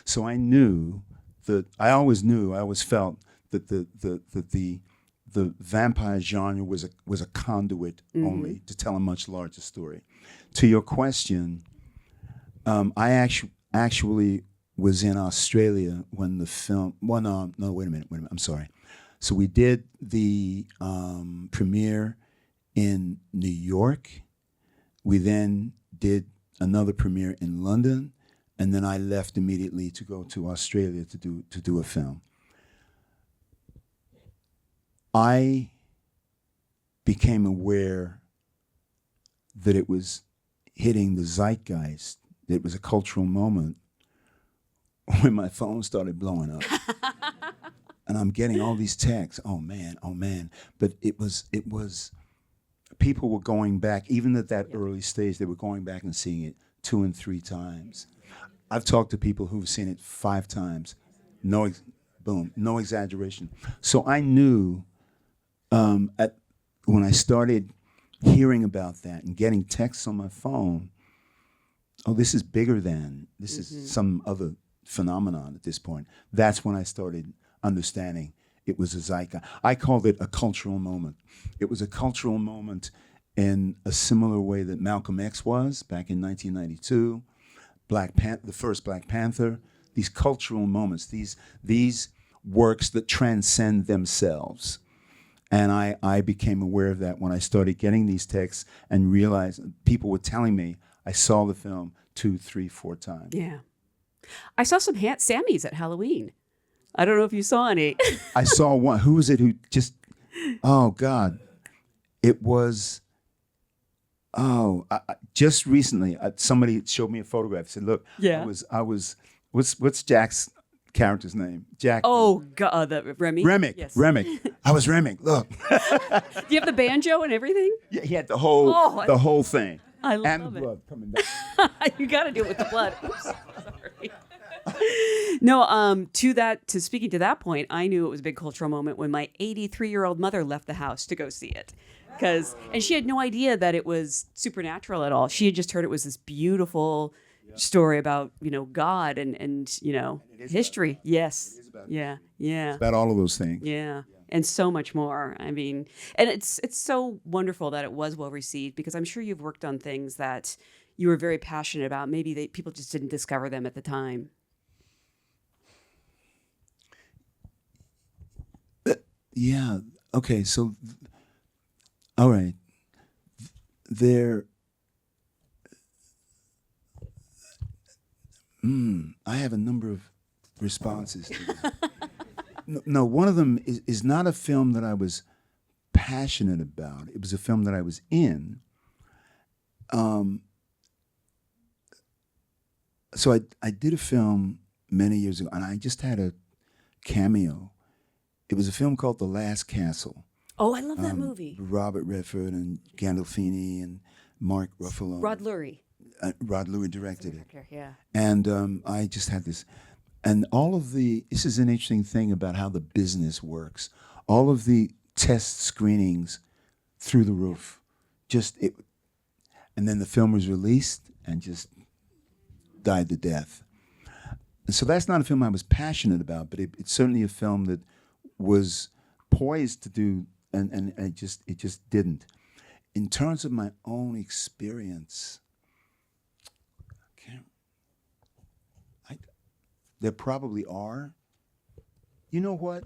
So I knew that I always felt that the vampire genre was a conduit only to tell a much larger story. To your question, I actually was in Australia when the film. Well, no, wait a minute. I'm sorry. So we did the premiere in New York. We then did another premiere in London, and then I left immediately to go to Australia to do a film. I became aware that it was hitting the zeitgeist, that it was a cultural moment when my phone started blowing up. and I'm getting all these texts. Oh man. But it was people were going back, even at that early stage, they were going back and seeing it 2 and 3 times. I've talked to people who've seen it 5 times. No exaggeration. So I knew when I started hearing about that and getting texts on my phone, oh, this is bigger than, this is some other phenomenon at this point. That's when I started understanding it was a zeitgeist. I called it a cultural moment. It was a cultural moment in a similar way that Malcolm X was back in 1992, the first Black Panther, these cultural moments, these works that transcend themselves. And I became aware of that when I started getting these texts and realized people were telling me I saw the film 2, 3, 4 times. Yeah. I saw some Sammys at Halloween. I don't know if you saw any. I saw one. Who was it who just, oh God. It was, just recently, somebody showed me a photograph. Said, look, Yeah. I was, what's Jack's character's name? Jack. Oh, God, Remy? Remick. Yes. Remick. I was Remick. Look. Do you have the banjo and everything? Yeah, he had the whole thing. I love and the it. blood coming back. You got to do it with the blood. Oops, sorry. No, to speaking to that point, I knew it was a big cultural moment when my 83-year-old mother left the house to go see it. And she had no idea that it was supernatural at all. She had just heard it was this beautiful story about, God and history. Yes. Yeah. It's about all of those things. Yeah. And so much more. I mean, and it's so wonderful that it was well received, because I'm sure you've worked on things that you were very passionate about. Maybe people just didn't discover them at the time. Yeah. Okay. So, all right. I have a number of responses to this. No, one of them is not a film that I was passionate about. It was a film that I was in. So I did a film many years ago, and I just had a cameo. It was a film called The Last Castle. Oh, I love that movie. Robert Redford and Gandolfini and Mark Ruffalo. Rod Lurie. Rod Lurie directed it. Yeah. And I just had this. And this is an interesting thing about how the business works. All of the test screenings through the roof. And then the film was released and just died to death. And so that's not a film I was passionate about, but it's certainly a film that was poised to do, and it just didn't. In terms of my own experience, there probably are. You know what?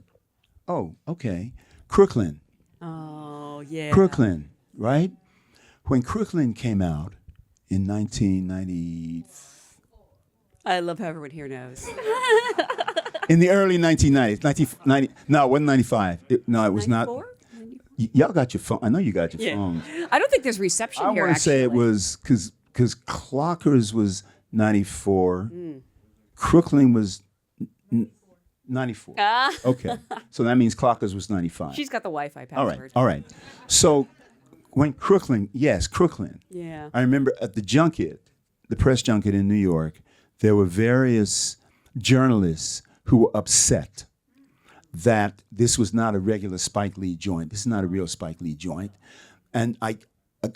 Oh, okay. Crooklyn. Oh, yeah. Crooklyn, right? When Crooklyn came out in 1990, I love how everyone here knows. in the early 1990s, no, it wasn't 95. It was 94? not. Y'all got your phone. I know you got your phones. I don't think there's reception I here, want to say it actually. was because Clockers was 94. Crooklyn was 94. Okay. So that means Clockers was 95. She's got the Wi-Fi password. All right. So when Crooklyn. Yeah. I remember at the junket, the press junket in New York, there were various journalists who were upset that this was not a regular Spike Lee joint. This is not a real Spike Lee joint. And I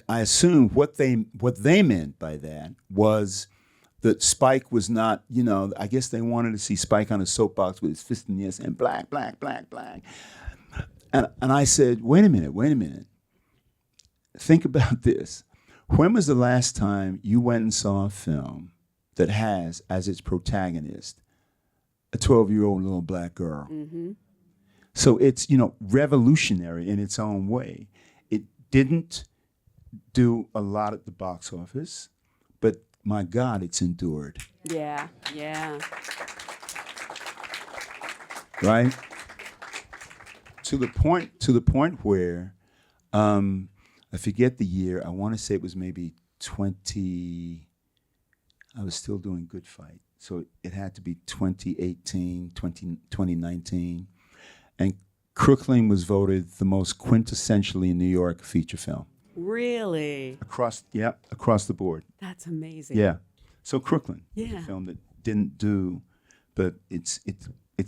assume what they meant by that was that Spike was not, I guess they wanted to see Spike on a soapbox with his fist in the air saying black, black, black, black. And I said, wait a minute. Think about this. When was the last time you went and saw a film that has as its protagonist a 12-year-old little black girl? Mm-hmm. So it's, revolutionary in its own way. It didn't do a lot at the box office, but my God, it's endured. Yeah. Right? To the point where, I forget the year, I want to say it was maybe I was still doing Good Fight. So it had to be 2018, 2019. and Crooklyn was voted the most quintessentially New York feature film Really? across the board. That's amazing. Yeah. So Crooklyn was Yeah. a film that didn't do, but it's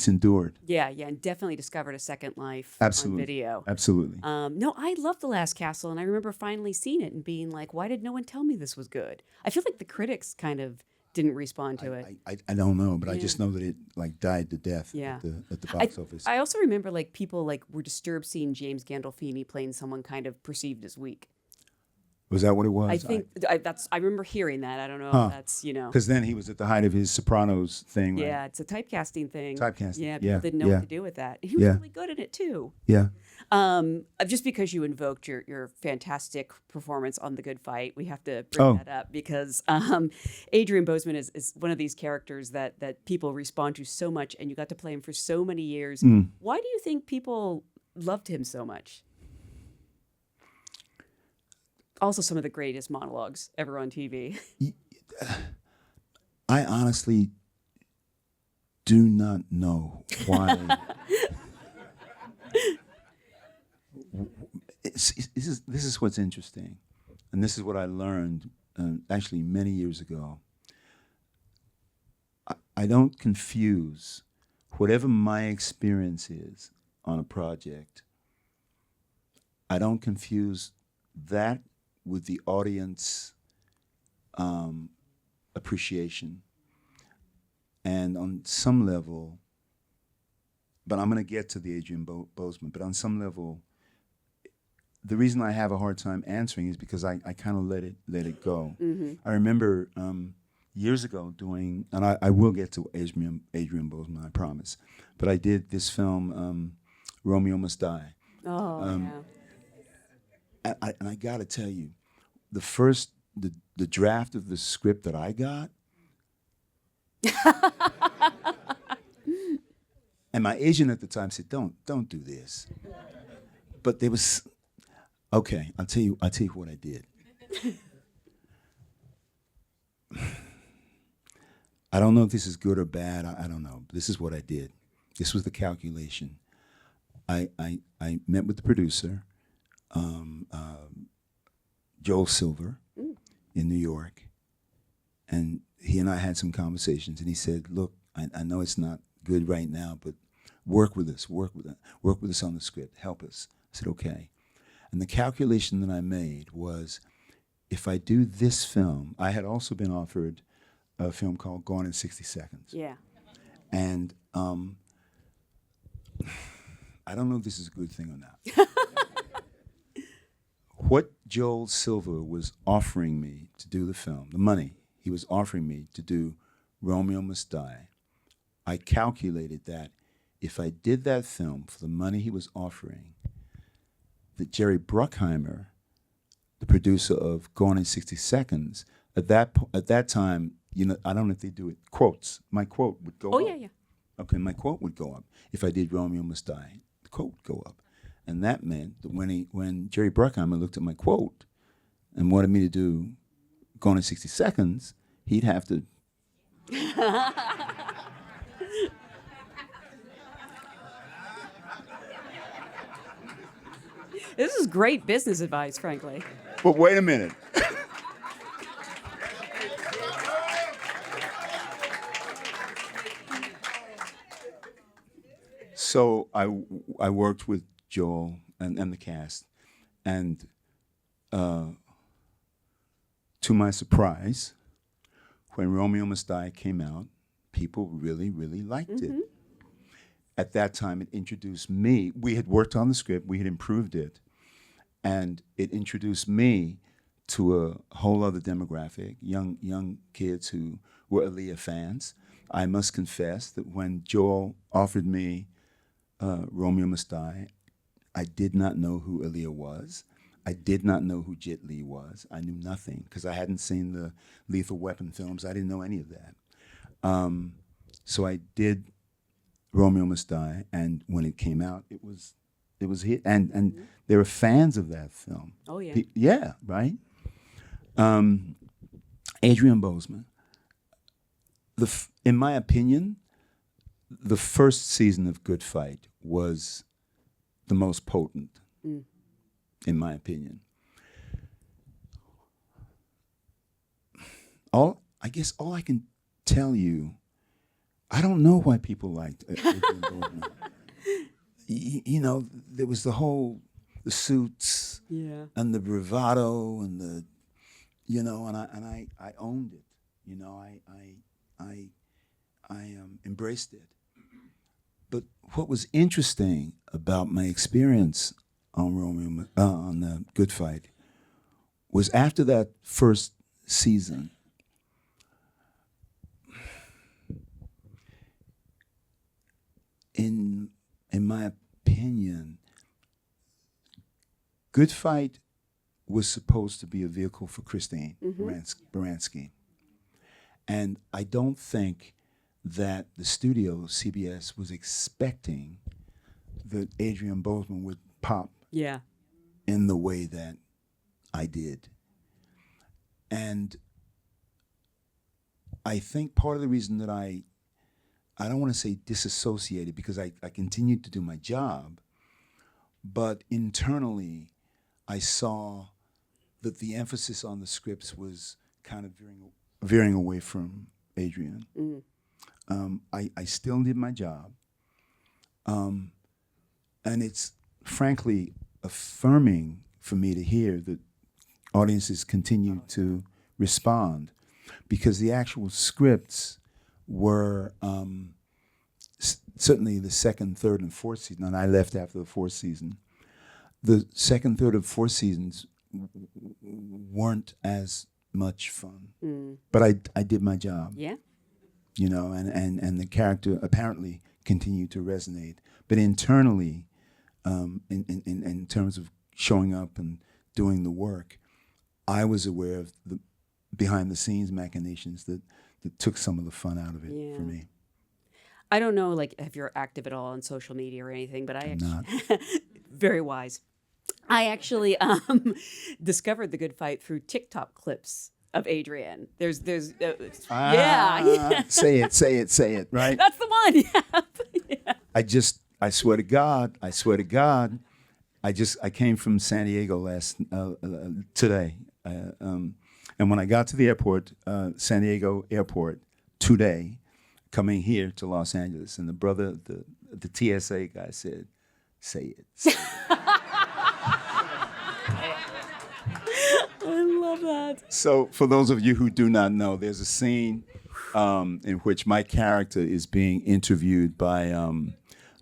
endured. Yeah, and definitely discovered a second life Absolutely. on video. Absolutely. No, I love The Last Castle, and I remember finally seeing it and being like, why did no one tell me this was good? I feel like the critics kind of didn't respond to it. I don't know, but I Yeah. just know that it like died to death Yeah. at the box office. I also remember like people like were disturbed seeing James Gandolfini playing someone kind of perceived as weak. Was that what it was? I think I remember hearing that. I don't know Huh. if that's, Because then he was at the height of his Sopranos thing. Right? Yeah, it's a typecasting thing. Typecasting, Yeah, people yeah, didn't know yeah. what to do with that. He was Yeah. really good at it too. Yeah. Just because you invoked your fantastic performance on The Good Fight, we have to bring that up because Adrian Boseman is one of these characters that people respond to so much, and you got to play him for so many years. Why do you think people loved him so much? Also, some of the greatest monologues ever on TV. I honestly do not know why. This is what's interesting, and this is what I learned actually many years ago. I don't confuse whatever my experience is on a project. I don't confuse that with the audience appreciation. And on some level, but I'm going to get to the Adrian Boseman, but on some level, the reason I have a hard time answering is because I kind of let it go. I remember years ago doing, and I will get to Adrian Boseman, I promise, but I did this film, Romeo Must Die. Oh, yeah. And I got to tell you, the draft of the script that I got, and my agent at the time said, "Don't do this." But there was, okay. I'll tell you what I did. I don't know if this is good or bad. I don't know. This is what I did. This was the calculation. I met with the producer, Joel Silver, in New York, and he and I had some conversations. And he said, "Look, I know it's not good right now, but work with us. Work with us on the script. Help us." I said, "Okay." And the calculation that I made was, if I do this film, I had also been offered a film called Gone in 60 Seconds. Yeah. And I don't know if this is a good thing or not. What Joel Silver was offering me to do the film, the money he was offering me to do Romeo Must Die, I calculated that if I did that film for the money he was offering, that Jerry Bruckheimer, the producer of Gone in 60 Seconds, at that time, you know, I don't know if they do it, quotes. My quote would go up. Oh, yeah. Okay, my quote would go up. If I did Romeo Must Die, the quote would go up. And that meant that when Jerry Bruckheimer looked at my quote and wanted me to do Gone in 60 Seconds, he'd have to... This is great business advice, frankly. But wait a minute. So I worked with Joel and the cast, and to my surprise, when Romeo Must Die came out, people really, really liked it. At that time, it introduced me. We had worked on the script, we had improved it, and it introduced me to a whole other demographic, young kids who were Aaliyah fans. I must confess that when Joel offered me Romeo Must Die, I did not know who Aaliyah was. I did not know who Jet Li was. I knew nothing because I hadn't seen the Lethal Weapon films. I didn't know any of that. So I did Romeo Must Die, and when it came out, it was a hit. And there were fans of that film. Oh, yeah. Yeah, right? Adrian Boseman. In my opinion, the first season of Good Fight was the most potent, in my opinion. I guess all I can tell you, I don't know why people liked Adrian Goldman. You know, there was the suits and the bravado and the, you know, and I owned it. You know, I embraced it. But what was interesting about my experience on the Good Fight was after that first season, in my opinion, Good Fight was supposed to be a vehicle for Christine Baranski. And I don't think that the studio, CBS, was expecting that Adrian Bozeman would pop in the way that I did. And I think part of the reason that I don't want to say disassociated, because I continued to do my job, but internally I saw that the emphasis on the scripts was kind of veering away from Adrian. I still did my job. And it's frankly affirming for me to hear that audiences continue to respond, because the actual scripts were certainly the second, third, and fourth season, and I left after the fourth season. The second, third, and fourth seasons weren't as much fun, but I did my job. Yeah. You know, and the character apparently continued to resonate. But internally, in terms of showing up and doing the work, I was aware of the behind-the-scenes machinations that took some of the fun out of it for me. I don't know, like, if you're active at all on social media or anything, but I'm not. Very wise. I actually discovered the Good Fight through TikTok clips of Adrian. There's Say it, right? That's the one. Yeah. I swear to God, I came from San Diego today. And when I got to the airport, San Diego airport today, coming here to Los Angeles, and the TSA guy said, say it. I love that. So for those of you who do not know, there's a scene in which my character is being interviewed by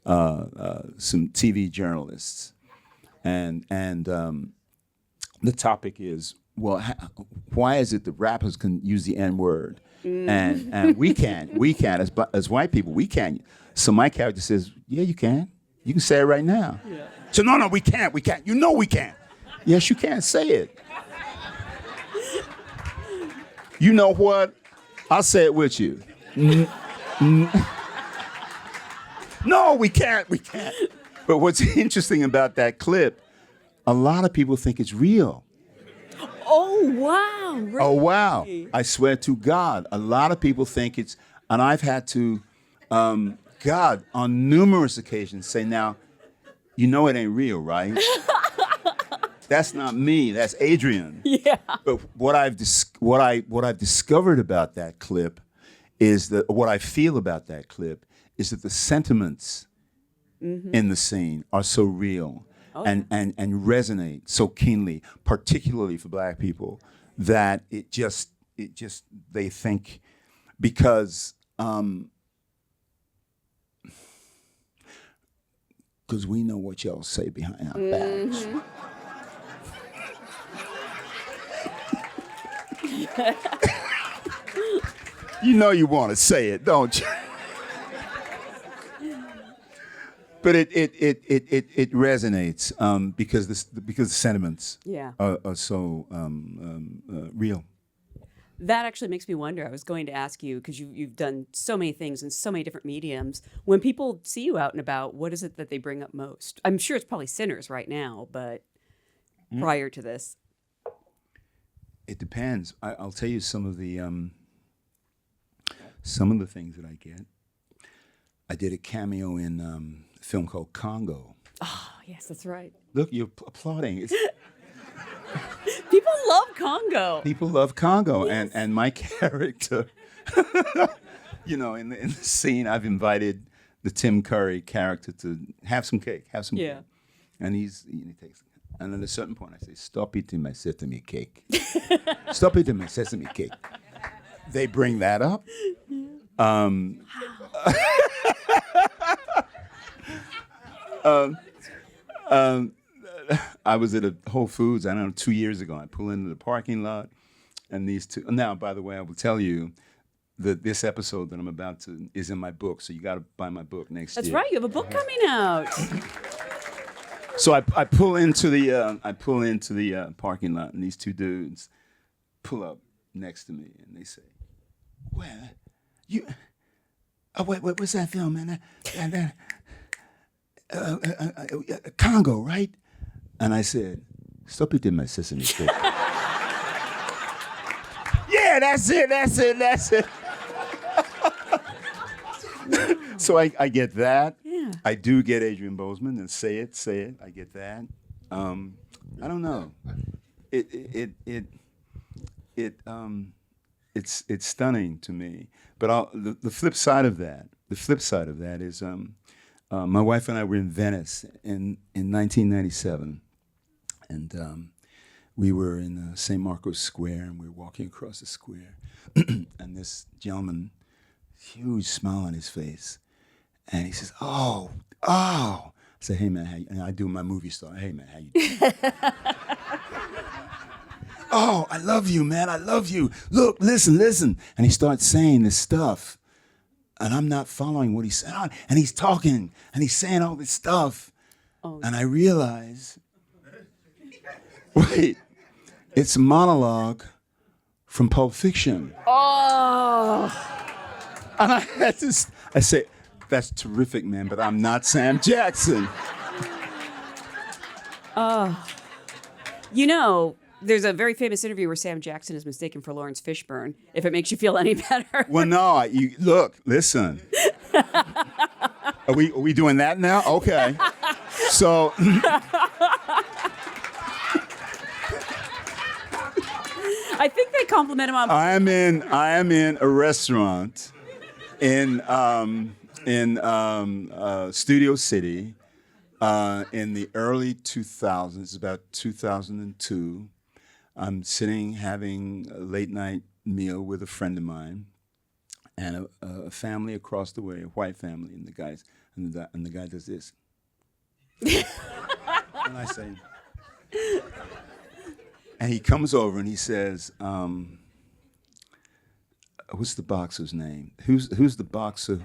some TV journalists, and the topic is, well, why is it that rappers can use the N-word and we can't as white people, we can't? So my character says, yeah, you can say it right now. Yeah. So no, we can't, you know we can't. Yes, you can, say it. You know what? I'll say it with you. No, we can't. But what's interesting about that clip, a lot of people think it's real. Oh, wow. Really? Oh, wow. I swear to God, a lot of people think it's, and I've had to, God, on numerous occasions say, now, you know it ain't real, right? That's not me. That's Adrian. Yeah. But what I've discovered about that clip is that what I feel about that clip is that the sentiments in the scene are so real and resonate so keenly, particularly for Black people, that it just they think, because we know what y'all say behind our backs. You know you want to say it, don't you? But it resonates because the sentiments are so real. That actually makes me wonder. I was going to ask you, because you've done so many things in so many different mediums. When people see you out and about, what is it that they bring up most? I'm sure it's probably Sinners right now, but prior to this. It depends. I'll tell you some of the things that I get. I did a cameo in a film called Congo. Oh, yes, that's right. Look, you're applauding. People love Congo. People love Congo, Yes. and my character, in the scene, I've invited the Tim Curry character to have some cake, Yeah. cake. And he takes, and at a certain point I say, stop eating my sesame cake. Stop eating my sesame cake. They bring that up. I was at a Whole Foods, I don't know, 2 years ago. I pull into the parking lot, and these two. Now, by the way, I will tell you that this episode that I'm about to is in my book, so you got to buy my book next year. That's right. You have a book coming out. So I pull into the parking lot, and these two dudes pull up next to me, and they say, "Well, you, what's that film, man? Congo, right?" And I said, "Stop eating my sesame cake." Yeah, that's it. So I get that. Yeah. I do get Adrian Bozeman and say it. I get that. I don't know. It's stunning to me. But the flip side of that is my wife and I were in Venice in 1997, and we were in St. Marco's Square, and we were walking across the square, and this gentleman, huge smile on his face, and he says, "Oh." I say, "Hey man, how you?" And I do my movie star. "Hey man, how you doing?" "Oh, I love you, man. I love you. Look, listen." And he starts saying this stuff, and I'm not following what he's saying. And he's talking, and he's saying all this stuff, and I realize, wait, it's a monologue from Pulp Fiction. Oh. And I say, "That's terrific, man, but I'm not Sam Jackson." There's a very famous interview where Sam Jackson is mistaken for Lawrence Fishburne, if it makes you feel any better. Well, no, listen. Are we doing that now? Okay. So I think they compliment him on... I am in a restaurant in Studio City in the early 2000s, about 2002. I'm sitting having a late night meal with a friend of mine, and a family across the way, a white family, and the guy does this, and I say, and he comes over and he says, "What's the boxer's name? Who's the boxer?"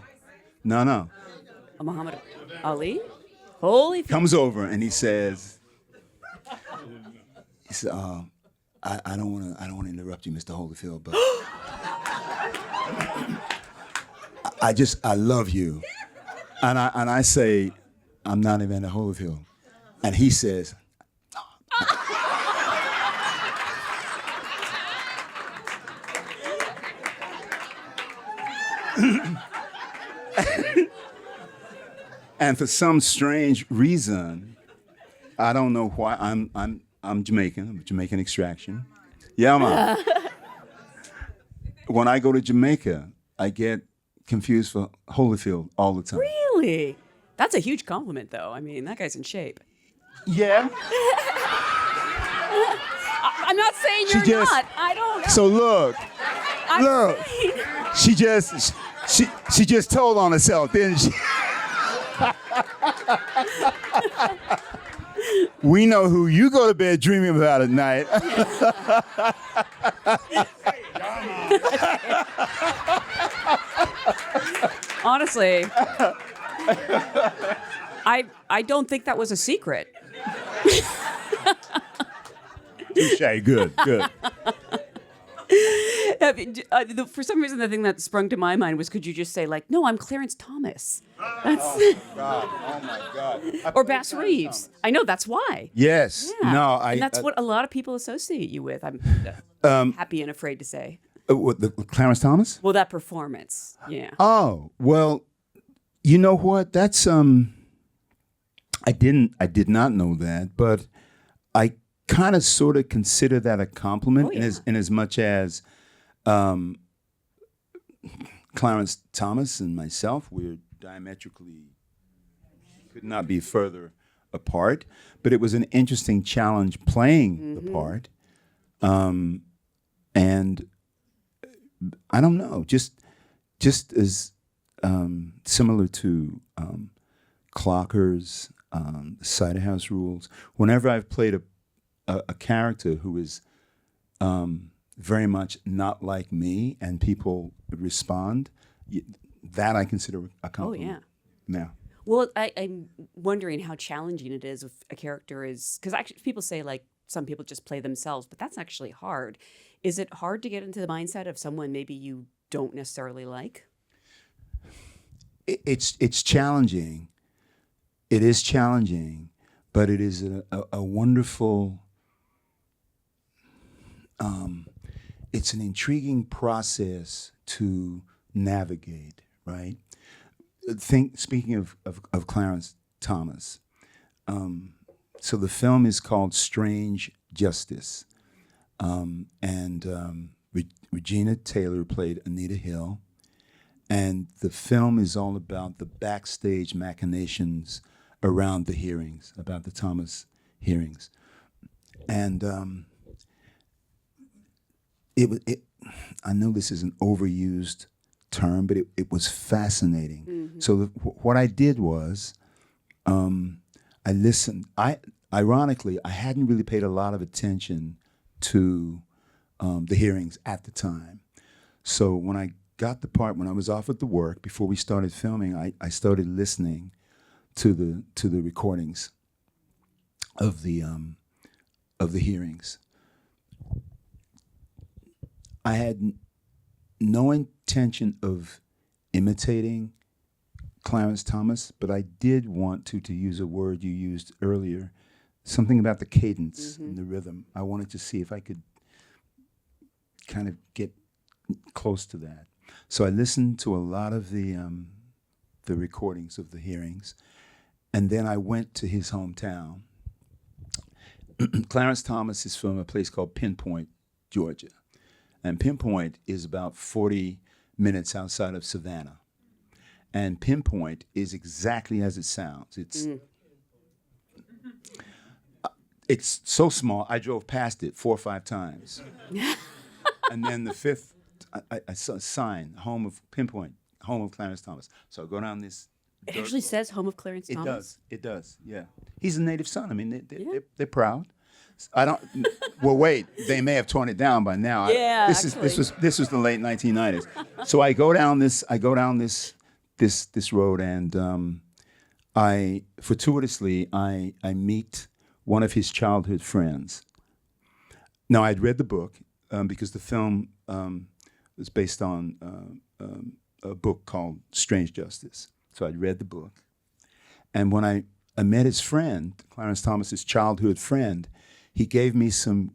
No. Muhammad Ali? Holy... Comes over and he says, I don't want to interrupt you, Mr. Holyfield, but I love you, and I say, "I'm not Evander Holyfield," and he says, and for some strange reason, I don't know why, I'm Jamaican. I'm Jamaican extraction. Yeah, man. When I go to Jamaica, I get confused for Holyfield all the time. Really? That's a huge compliment, though. I mean, that guy's in shape. Yeah. I'm not saying you're not. I don't know. So look. Saying... She just told on herself, didn't she? We know who you go to bed dreaming about at night. Honestly, I don't think that was a secret. Touché, good. For some reason, the thing that sprung to my mind was, could you just say, like, "No, I'm Clarence Thomas." That's... Oh my God. Or Bass Reeves. I know, that's why. Yes. Yeah. No, and that's what a lot of people associate you with, I'm happy and afraid to say. What, the Clarence Thomas? Well, that performance, yeah. Oh, well, You know what? That's I did not know that, but I kind of sort of consider that a compliment Oh, yeah. in as much as um, Clarence Thomas and myself, we're diametrically could not be further apart, but it was an interesting challenge playing the part. And I don't know, just as similar to Clocker's Cider House Rules. Whenever I've played a character who is very much not like me, and people respond, that I consider a Oh, compliment. yeah. Yeah. Well, I'm wondering how challenging it is if a character is, because actually people say like some people just play themselves, but that's actually hard. Is it hard to get into the mindset of someone maybe you don't necessarily like? It's challenging. It is challenging, but it is a wonderful. It's an intriguing process to navigate, right? Speaking of Clarence Thomas, so the film is called Strange Justice, and Regina Taylor played Anita Hill, and the film is all about the backstage machinations around the hearings, about the Thomas hearings, and I know this is an overused term, but it was fascinating. Mm-hmm. So what I did was I listened. Ironically, I hadn't really paid a lot of attention to the hearings at the time. So when I got the part, when I was off at the work before we started filming, I started listening to the recordings of the hearings. I had no intention of imitating Clarence Thomas, but I did want to use a word you used earlier, something about the cadence and the rhythm. I wanted to see if I could kind of get close to that. So I listened to a lot of the recordings of the hearings, and then I went to his hometown. Clarence Thomas is from a place called Pinpoint, Georgia. And Pinpoint is about 40 minutes outside of Savannah. And Pinpoint is exactly as it sounds. It's so small, I drove past it 4 or 5 times. And then the fifth, I saw a sign, home of Pinpoint, home of Clarence Thomas. So I go down this. It actually says home of Clarence Thomas? It does, yeah. He's a native son. I mean, they're proud. I don't. Well, wait. They may have torn it down by now. Yeah, This was the late 1990s. So I go down this road, and I fortuitously I meet one of his childhood friends. Now I'd read the book because the film was based on a book called Strange Justice. So I'd read the book, and when I met his friend, Clarence Thomas's childhood friend, he gave me some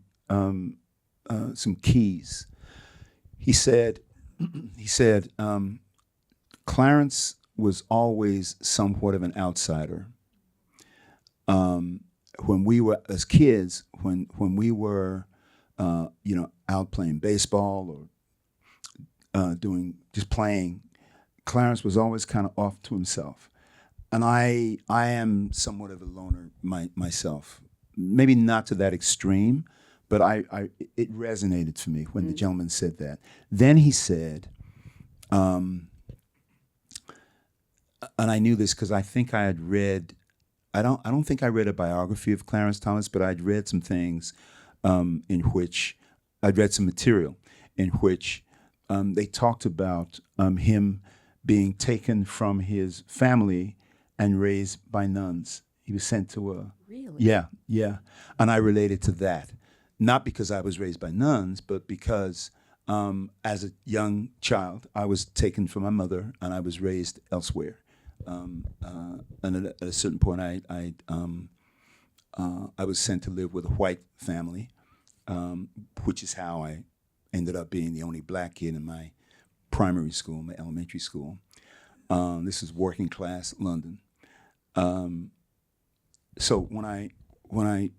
keys. He said, Clarence was always somewhat of an outsider. When we were as kids, when we were, out playing baseball or just playing, Clarence was always kind of off to himself. And I am somewhat of a loner myself. Maybe not to that extreme, but it resonated for me when the gentleman said that. Then he said, and I knew this because I think I had read. I don't think I read a biography of Clarence Thomas, but I'd read some things in which I'd read some material in which they talked about him being taken from his family and raised by nuns. He was sent to a. Really? Yeah. And I related to that. Not because I was raised by nuns, but because as a young child, I was taken from my mother and I was raised elsewhere. And at a certain point, I was sent to live with a white family, which is how I ended up being the only black kid in my primary school, my elementary school. This is working class London. So when I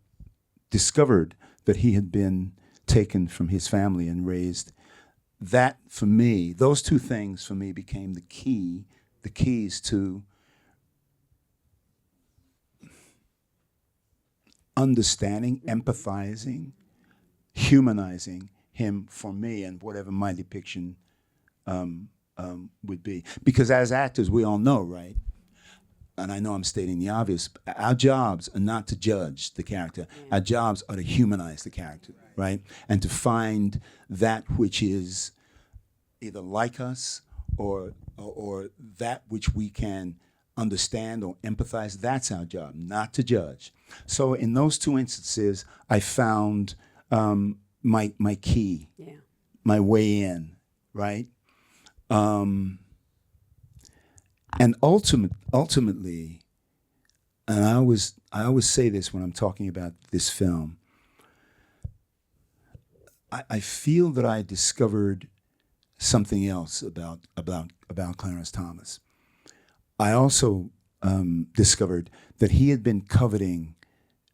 discovered that he had been taken from his family and raised, that for me, those two things for me became the keys to understanding, empathizing, humanizing him for me and whatever my depiction would be. Because as actors, we all know, right? And I know I'm stating the obvious, our jobs are not to judge the character. Our jobs are to humanize the character, right? And to find that which is either like us or that which we can understand or empathize. That's our job, not to judge. So in those two instances, I found my key, my way in, right? And ultimately, and I always say this when I'm talking about this film, I feel that I discovered something else about Clarence Thomas. I also discovered that he had been coveting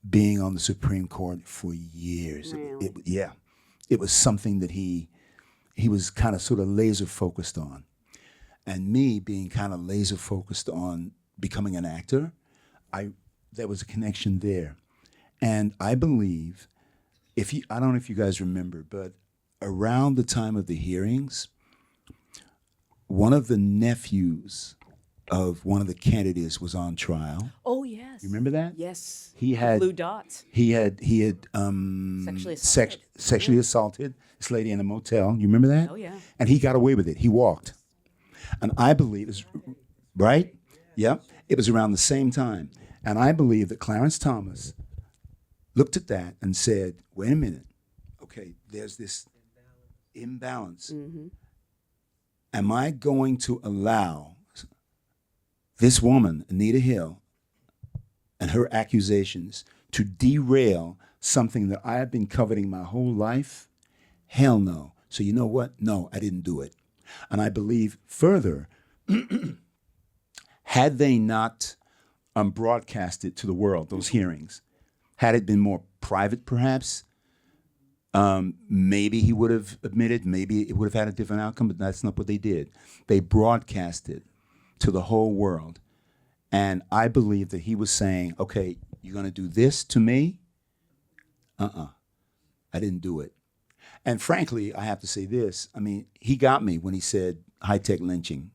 being on the Supreme Court for years. Really? It was something that he was kind of sort of laser focused on. And me being kind of laser focused on becoming an actor, there was a connection there. And I believe, I don't know if you guys remember, but around the time of the hearings, one of the nephews of one of the candidates was on trial. Oh, yes. You remember that? Yes. He had blue dots. He had sexually assaulted this lady in a motel. You remember that? Oh, yeah. And he got away with it. He walked. And I believe, right? Yep. It was around the same time. And I believe that Clarence Thomas looked at that and said, wait a minute. Okay, there's this imbalance. Mm-hmm. Am I going to allow this woman, Anita Hill, and her accusations to derail something that I have been coveting my whole life? Hell no. So you know what? No, I didn't do it. And I believe further, had they not broadcasted to the world those hearings, had it been more private perhaps, maybe he would have admitted, maybe it would have had a different outcome, but that's not what they did. They broadcasted to the whole world. And I believe that he was saying, okay, you're going to do this to me? I didn't do it. And frankly, I have to say this. I mean, he got me when he said high-tech lynching.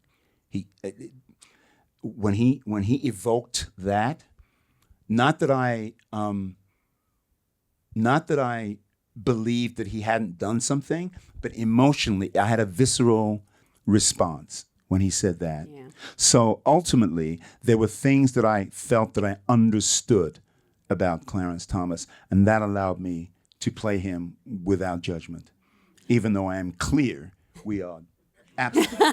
When he evoked that, not that I believed that he hadn't done something, but emotionally, I had a visceral response when he said that. Yeah. So ultimately, there were things that I felt that I understood about Clarence Thomas, and that allowed me to play him without judgment, even though I am clear we are absolutely.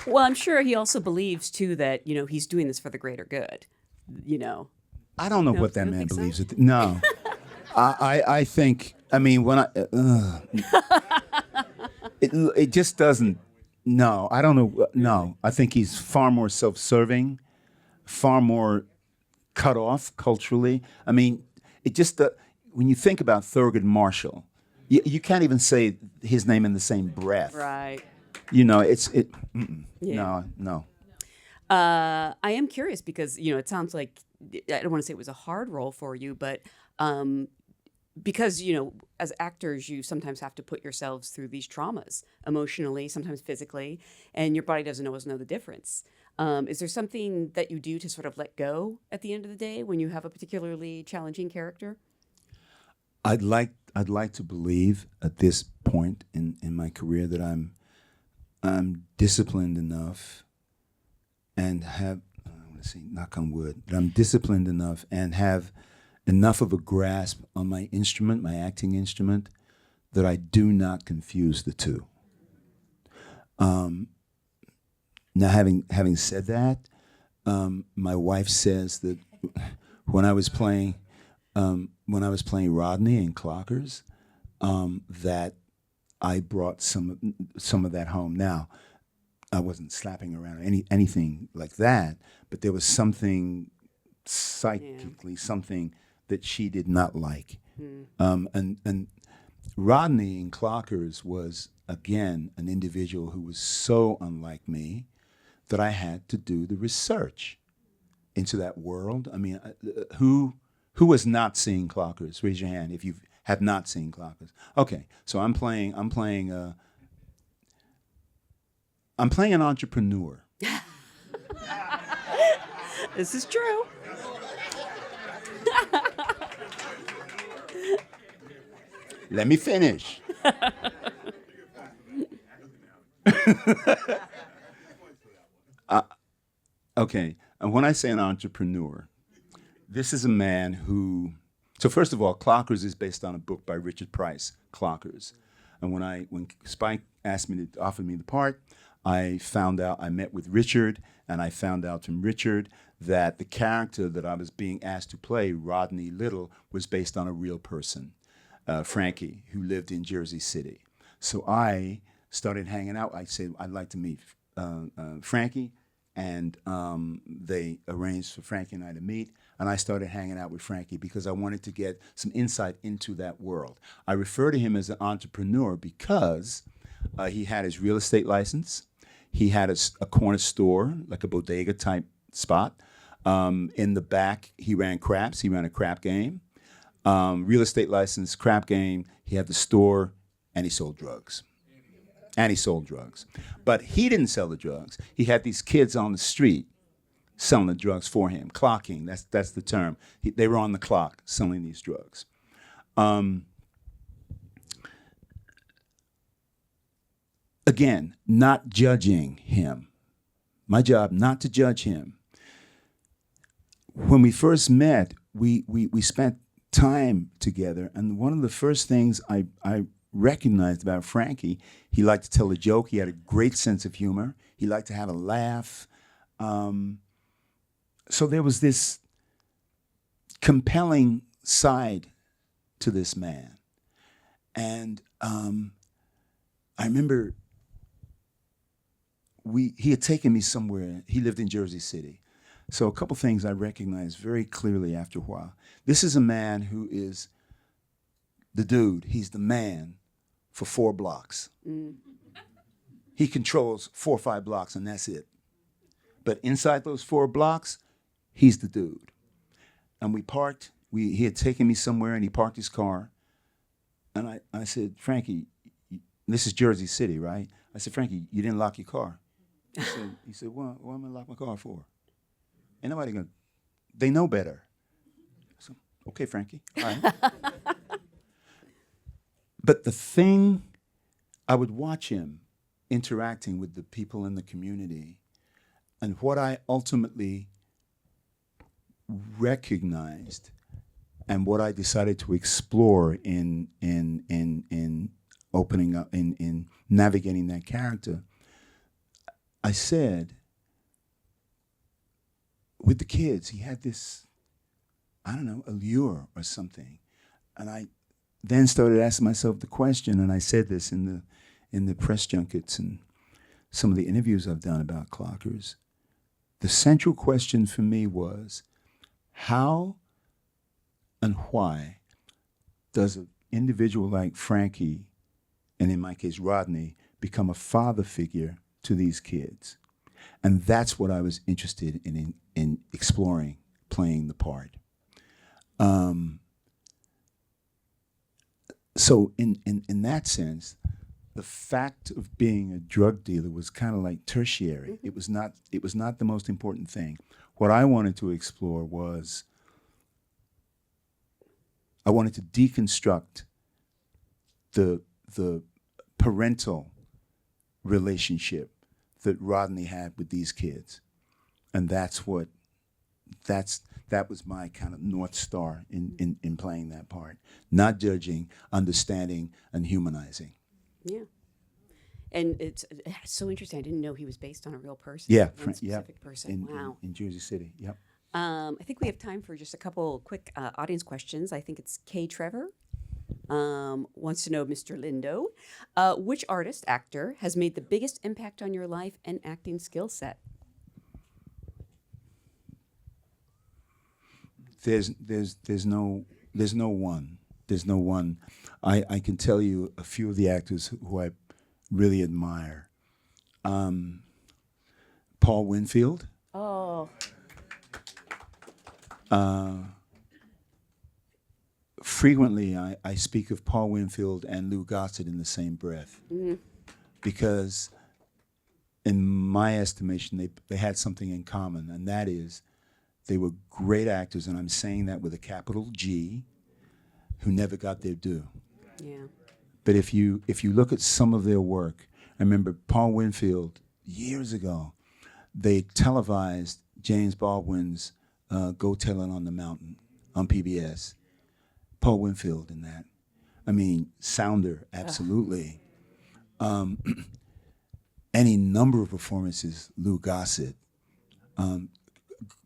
Well, I'm sure he also believes too that he's doing this for the greater good. I don't know what that you don't man think so? believes. No, I think. I mean, when it just doesn't. No, I don't know. No, I think he's far more self-serving, far more cut off culturally. I mean, it just when you think about Thurgood Marshall, you can't even say his name in the same breath. Right. No. I am curious because it sounds like, I don't want to say it was a hard role for you, but because as actors you sometimes have to put yourselves through these traumas emotionally, sometimes physically, and your body doesn't always know the difference. Is there something that you do to sort of let go at the end of the day when you have a particularly challenging character? I'd like to believe at this point in my career that I'm disciplined enough and have, I want to say, knock on wood, that I'm disciplined enough and have enough of a grasp on my instrument, my acting instrument, that I do not confuse the two. Now, having said that, my wife says that when I was playing Rodney in Clockers, that I brought some of that home. Now, I wasn't slapping around or anything like that, but there was something psychically, something that she did not like. And Rodney in Clockers was, again, an individual who was so unlike me that I had to do the research into that world. I mean, who has not seen Clockers? Raise your hand if you have not seen Clockers. Okay, so I'm playing an entrepreneur. This is true. Let me finish. Okay, and when I say an entrepreneur, this is a man who. So first of all, Clockers is based on a book by Richard Price, Clockers. And when Spike offered me the part, I met with Richard, and I found out from Richard that the character that I was being asked to play, Rodney Little, was based on a real person, Frankie, who lived in Jersey City. So I started hanging out. I said, I'd like to meet Frankie, and they arranged for Frankie and I to meet, and I started hanging out with Frankie because I wanted to get some insight into that world. I refer to him as an entrepreneur because he had his real estate license. He had a corner store, like a bodega type spot. In the back, he ran craps. He ran a crap game. Real estate license, crap game. He had the store, and he sold drugs. But he didn't sell the drugs. He had these kids on the street selling the drugs for him. Clocking, that's the term. They were on the clock selling these drugs. Again, not judging him. My job, not to judge him. When we first met, we spent time together, and one of the first things I recognized about Frankie, he liked to tell a joke. He had a great sense of humor. He liked to have a laugh. So there was this compelling side to this man. And I remember he had taken me somewhere. He lived in Jersey City. So a couple things I recognized very clearly after a while. This is a man who is the dude. He's the man for 4 blocks. He controls 4 or 5 blocks, and that's it. But inside those 4 blocks, he's the dude. And we parked. He had taken me somewhere, and he parked his car. And I said, Frankie, this is Jersey City, right? I said, Frankie, you didn't lock your car. He said, well, what am I lock my car for? Ain't nobody gonna. They know better. So, okay, Frankie. All right. But the thing, I would watch him interacting with the people in the community, and what I ultimately recognized, and what I decided to explore in opening up, in navigating that character, I said, with the kids, he had this, I don't know, allure or something. And I then started asking myself the question, and I said this in the press junkets and some of the interviews I've done about Clockers. The central question for me was, how and why does an individual like Frankie, and in my case Rodney, become a father figure to these kids? And that's what I was interested in exploring, playing the part. So in that sense, the fact of being a drug dealer was kind of like tertiary. It was not the most important thing. What I wanted to explore was, I wanted to deconstruct the parental relationship that Rodney had with these kids. And that was my kind of North Star in playing that part. Not judging, understanding, and humanizing. Yeah. And it's so interesting. I didn't know he was based on a real person. Yeah. One specific person. Wow. In Jersey City, yep. I think we have time for just a couple quick audience questions. I think it's Kay Trevor. Wants to know, Mr. Lindo, which artist, actor, has made the biggest impact on your life and acting skill set? There's no one. There's no one. I can tell you a few of the actors who I really admire. Paul Winfield. Oh. Frequently, I speak of Paul Winfield and Lou Gossett in the same breath, because, in my estimation, they had something in common, and that is they were great actors, and I'm saying that with a capital G, who never got their due. Yeah. But if you look at some of their work, I remember Paul Winfield years ago. They televised James Baldwin's Go Tell It on the Mountain on PBS. Paul Winfield in that. I mean, Sounder, absolutely. Any number of performances, Lou Gossett.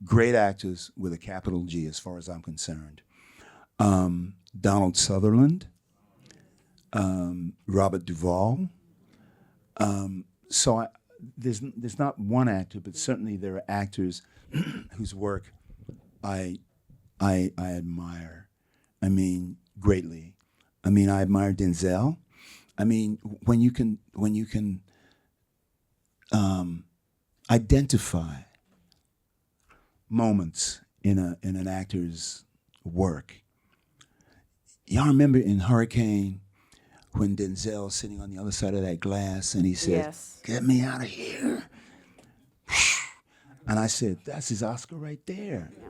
Great actors with a capital G as far as I'm concerned. Donald Sutherland, Robert Duvall. There's not one actor, but certainly there are actors whose work I admire. I mean, greatly. I mean, I admire Denzel. I mean, when you can identify moments in an actor's work. Y'all remember in Hurricane when Denzel's sitting on the other side of that glass and he said, Yes. "Get me out of here." And I said, that's his Oscar right there. Yeah.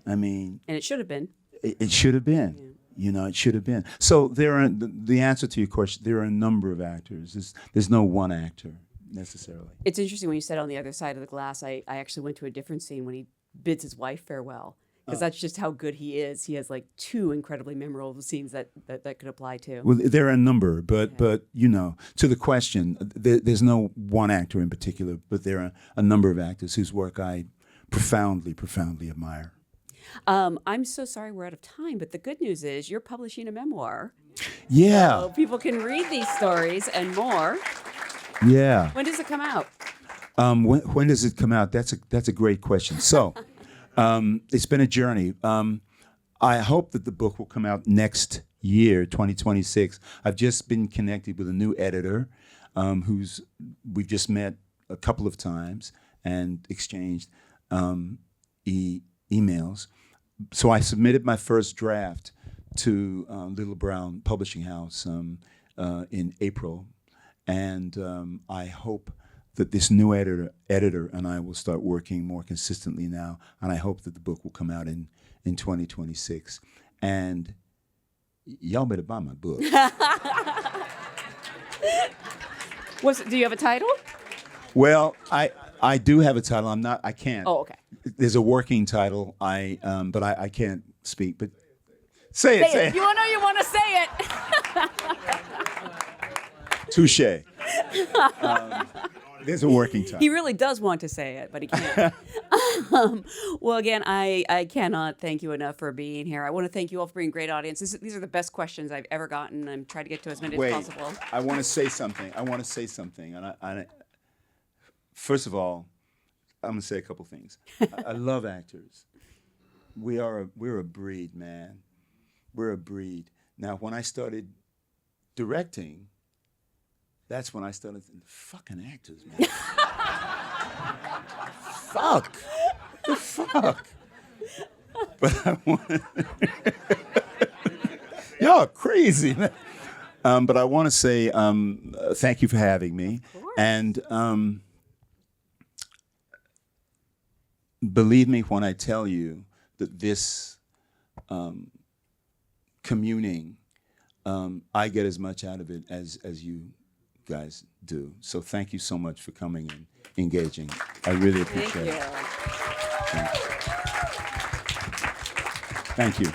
I mean, And it should have been. it should have been. Yeah. You know, it should have been. So there are the answer to your question. There are a number of actors. There's no one actor necessarily. It's interesting when you said on the other side of the glass. I actually went to a different scene when he bids his wife farewell, because that's just how good he is. He has like two incredibly memorable scenes that could apply to. Well, there are a number, but you know, to the question, there's no one actor in particular, but there are a number of actors whose work I profoundly admire. I'm so sorry we're out of time, but the good news is you're publishing a memoir. Yeah. So people can read these stories and more. Yeah. When does it come out? When does it come out? That's a great question. So, it's been a journey. I hope that the book will come out next year, 2026. I've just been connected with a new editor, we've just met a couple of times and exchanged emails. So I submitted my first draft to Little Brown Publishing House in April, and I hope that this new editor and I will start working more consistently now, and I hope that the book will come out in 2026. And y'all better buy my book. Do you have a title? Well, I do have a title. I can't. Oh, okay. There's a working title. But I can't speak. But say it. You know you want to say it. Touche. There's a working title. He really does want to say it, but he can't. Well, again, I cannot thank you enough for being here. I want to thank you all for being a great audience. These are the best questions I've ever gotten. I'm trying to get to as many as possible. I want to say something. And first of all, I'm going to say a couple things. I love actors. We're a breed, man. We're a breed. Now, when I started directing, that's when I started thinking, fucking actors, man. Fuck. The fuck. But I want y'all are crazy, man. But I want to say thank you for having me. And believe me when I tell you that this communing, I get as much out of it as you guys do. So thank you so much for coming and engaging. I really appreciate it. Thank you. Thank you.